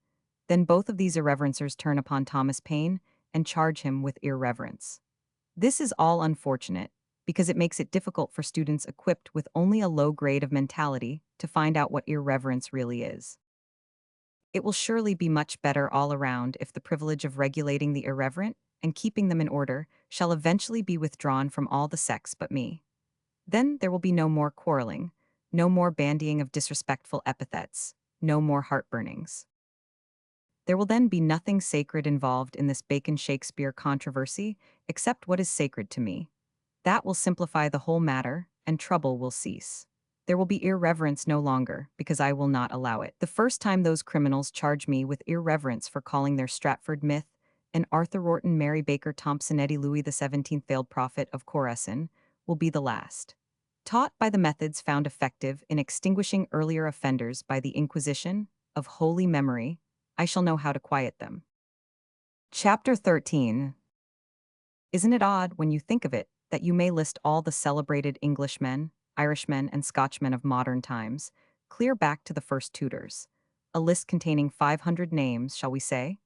Speaker 1: Then both of these irreverencers turn upon Thomas Paine and charge him with irreverence. This is all unfortunate, because it makes it difficult for students equipped with only a low grade of mentality to find out what irreverence really is. It will surely be much better all around if the privilege of regulating the irreverent and keeping them in order shall eventually be withdrawn from all the sects but me. Then there will be no more quarreling, no more bandying of disrespectful epithets, no more heartburnings. There will then be nothing sacred involved in this Bacon-Shakespeare controversy except what is sacred to me. That will simplify the whole matter, and trouble will cease. There will be irreverence no longer, because I will not allow it. The first time those criminals charge me with irreverence for calling their Stratford myth an Arthur Wharton Mary Baker Thompson Eddie Louis XVII failed prophet of Chorasan will be the last. Taught by the methods found effective in extinguishing earlier offenders by the Inquisition of holy memory, I shall know how to quiet them. Chapter 13. Isn't it odd, when you think of it, that you may list all the celebrated Englishmen, Irishmen, and Scotchmen of modern times, clear back to the first Tudors? A list containing 500 names, shall we say?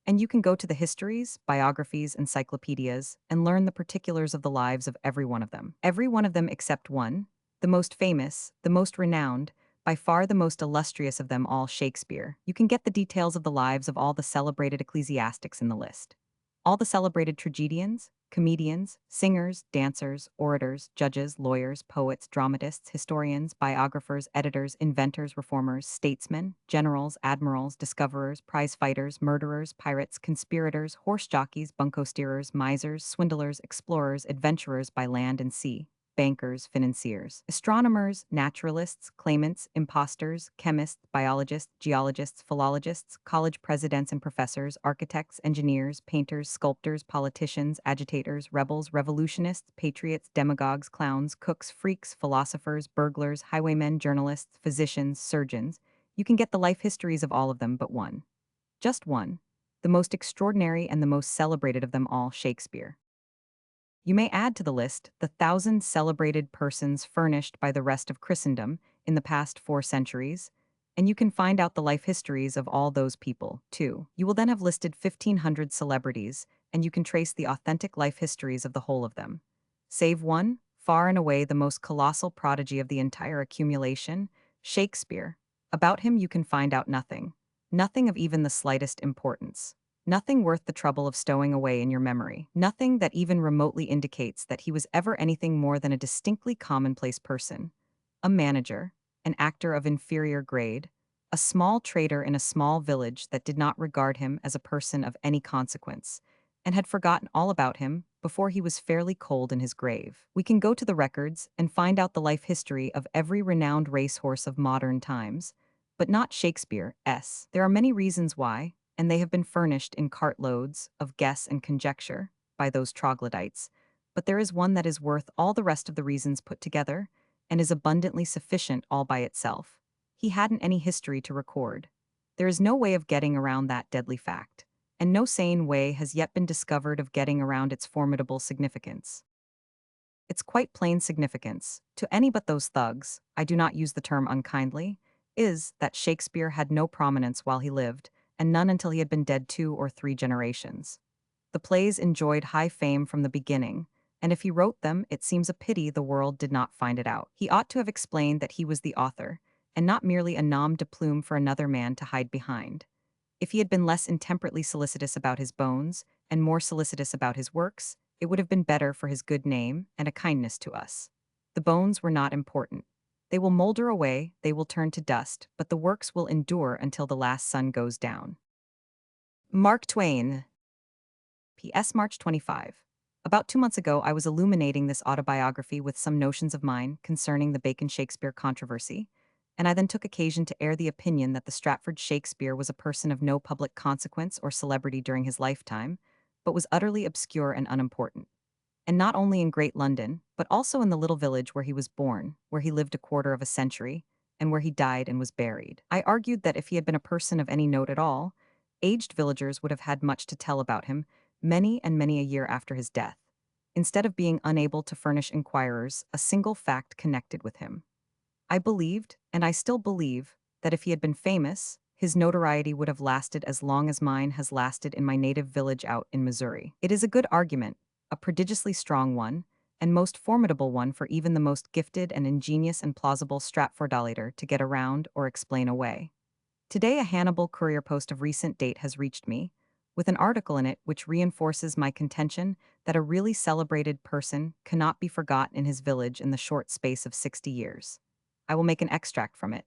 Speaker 1: And you can go to the histories, biographies, encyclopedias, and learn the particulars of the lives of every one of them. Every one of them except one, the most famous, the most renowned, by far the most illustrious of them all, Shakespeare. You can get the details of the lives of all the celebrated ecclesiastics in the list. All the celebrated tragedians, comedians, singers, dancers, orators, judges, lawyers, poets, dramatists, historians, biographers, editors, inventors, reformers, statesmen, generals, admirals, discoverers, prize fighters, murderers, pirates, conspirators, horse jockeys, bunco steerers, misers, swindlers, explorers, adventurers by land and sea, bankers, financiers, astronomers, naturalists, claimants, impostors, chemists, biologists, geologists, philologists, college presidents and professors, architects, engineers, painters, sculptors, politicians, agitators, rebels, revolutionists, patriots, demagogues, clowns, cooks, freaks, philosophers, burglars, highwaymen, journalists, physicians, surgeons. You can get the life histories of all of them but one. Just one. The most extraordinary and the most celebrated of them all, Shakespeare. You may add to the list the 1,000 celebrated persons furnished by the rest of Christendom in the past 4 centuries, and you can find out the life histories of all those people, too. You will then have listed 1,500 celebrities, and you can trace the authentic life histories of the whole of them. Save one, far and away the most colossal prodigy of the entire accumulation, Shakespeare. About him you can find out nothing. Nothing of even the slightest importance. Nothing worth the trouble of stowing away in your memory. Nothing that even remotely indicates that he was ever anything more than a distinctly commonplace person. A manager, an actor of inferior grade, a small trader in a small village that did not regard him as a person of any consequence, and had forgotten all about him before he was fairly cold in his grave. We can go to the records and find out the life history of every renowned racehorse of modern times, but not Shakespeare's. There are many reasons why, and they have been furnished in cartloads of guess and conjecture by those troglodytes, but there is one that is worth all the rest of the reasons put together, and is abundantly sufficient all by itself. He hadn't any history to record. There is no way of getting around that deadly fact, and no sane way has yet been discovered of getting around its formidable significance. Its quite plain significance, to any but those thugs, I do not use the term unkindly, is that Shakespeare had no prominence while he lived, and none until he had been dead 2 or 3 generations. The plays enjoyed high fame from the beginning, and if he wrote them, it seems a pity the world did not find it out. He ought to have explained that he was the author, and not merely a nom de plume for another man to hide behind. If he had been less intemperately solicitous about his bones, and more solicitous about his works, it would have been better for his good name and a kindness to us. The bones were not important. They will molder away, they will turn to dust, but the works will endure until the last sun goes down. Mark Twain. P.S. March 25. About 2 months ago, I was illuminating this autobiography with some notions of mine concerning the Bacon-Shakespeare controversy, and I then took occasion to air the opinion that the Stratford Shakespeare was a person of no public consequence or celebrity during his lifetime, but was utterly obscure and unimportant. And not only in Great London, but also in the little village where he was born, where he lived a quarter of a century, and where he died and was buried. I argued that if he had been a person of any note at all, Aged villagers would have had much to tell about him, many and many a year after his death. Instead of being unable to furnish inquirers a single fact connected with him. I believed, and I still believe, that if he had been famous, his notoriety would have lasted as long as mine has lasted in my native village out in Missouri. It is a good argument, a prodigiously strong one, and most formidable one for even the most gifted and ingenious and plausible Stratfordilator to get around or explain away. Today, a Hannibal Courier post of recent date has reached me, with an article in it which reinforces my contention that a really celebrated person cannot be forgotten in his village in the short space of 60 years. I will make an extract from it.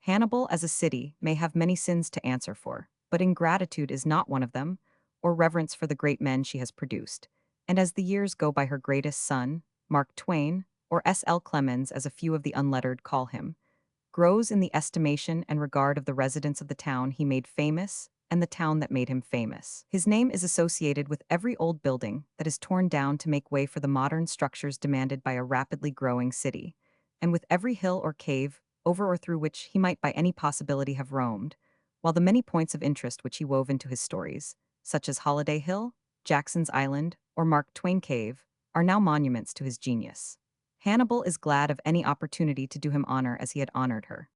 Speaker 1: Hannibal as a city may have many sins to answer for, but ingratitude is not one of them, or reverence for the great men she has produced. And as the years go by, her greatest son, Mark Twain, or S.L. Clemens as a few of the unlettered call him, grows in the estimation and regard of the residents of the town he made famous and the town that made him famous. His name is associated with every old building that is torn down to make way for the modern structures demanded by a rapidly growing city, and with every hill or cave over or through which he might by any possibility have roamed, while the many points of interest which he wove into his stories, such as Holiday Hill, Jackson's Island, or Mark Twain Cave, are now monuments to his genius. Hannibal is glad of any opportunity to do him honor as he had honored her.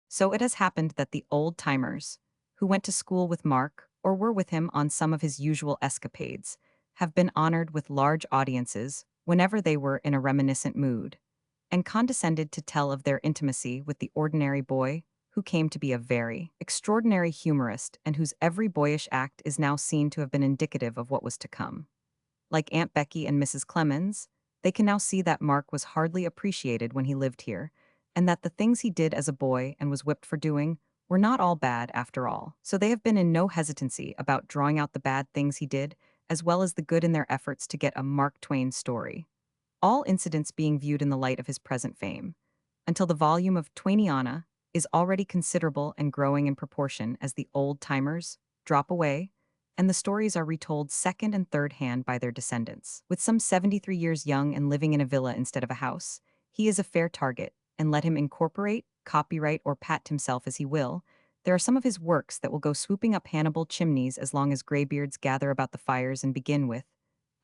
Speaker 1: So it has happened that the old-timers, who went to school with Mark or were with him on some of his usual escapades, have been honored with large audiences whenever they were in a reminiscent mood, and condescended to tell of their intimacy with the ordinary boy who came to be a very extraordinary humorist and whose every boyish act is now seen to have been indicative of what was to come. Like Aunt Becky and Mrs. Clemens, they can now see that Mark was hardly appreciated when he lived here, and that the things he did as a boy and was whipped for doing were not all bad after all. So they have been in no hesitancy about drawing out the bad things he did, as well as the good in their efforts to get a Mark Twain story. All incidents being viewed in the light of his present fame, until the volume of Twainiana is already considerable and growing in proportion as the old-timers drop away, and the stories are retold second and third hand by their descendants. With some 73 years young and living in a villa instead of a house, he is a fair target, and let him incorporate, copyright, or patent himself as he will, there are some of his works that will go swooping up Hannibal chimneys as long as graybeards gather about the fires and begin with,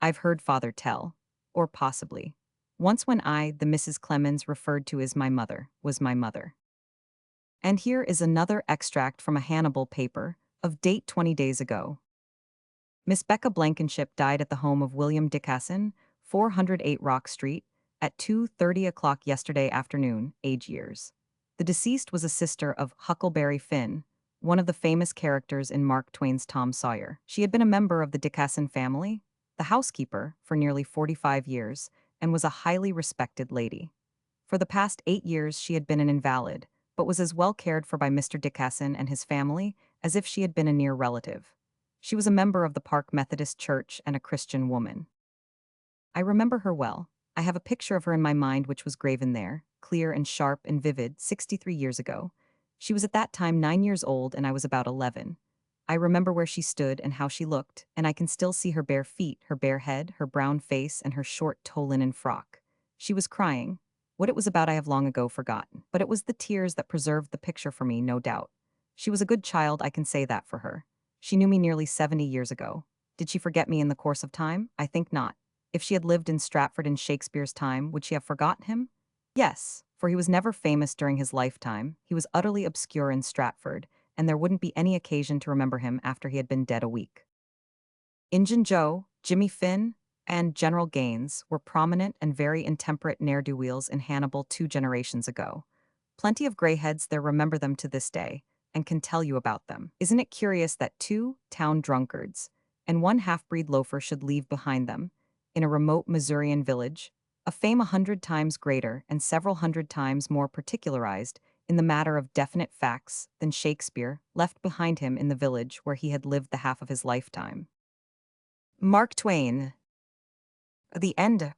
Speaker 1: "I've heard father tell," or possibly, "Once when I, the Mrs. Clemens referred to as my mother, was my mother." And here is another extract from a Hannibal paper, of date 20 days ago. Miss Becca Blankenship died at the home of William Dicasson, 408 Rock Street, at 2:30 o'clock yesterday afternoon, age years. The deceased was a sister of Huckleberry Finn, one of the famous characters in Mark Twain's Tom Sawyer. She had been a member of the Dicasson family, the housekeeper, for nearly 45 years, and was a highly respected lady. For the past 8 years she had been an invalid, but was as well cared for by Mr. Dicasson and his family as if she had been a near relative. She was a member of the Park Methodist Church and a Christian woman. I remember her well. I have a picture of her in my mind which was graven there, clear and sharp and vivid, 63 years ago. She was at that time 9 years old and I was about 11. I remember where she stood and how she looked, and I can still see her bare feet, her bare head, her brown face, and her short tow linen frock. She was crying. What it was about I have long ago forgotten, but it was the tears that preserved the picture for me, no doubt. She was a good child, I can say that for her. She knew me nearly 70 years ago. Did she forget me in the course of time? I think not. If she had lived in Stratford in Shakespeare's time, would she have forgotten him? Yes, for he was never famous during his lifetime. He was utterly obscure in Stratford, and there wouldn't be any occasion to remember him after he had been dead a week. Injun Joe, Jimmy Finn, and General Gaines were prominent and very intemperate ne'er-do-wells in Hannibal 2 generations ago. Plenty of grayheads there remember them to this day, and can tell you about them. Isn't it curious that 2 town drunkards and 1 half-breed loafer should leave behind them, in a remote Missourian village, a fame 100 times greater and several hundred times more particularized in the matter of definite facts than Shakespeare left behind him in the village where he had lived the half of his lifetime. Mark Twain. The end.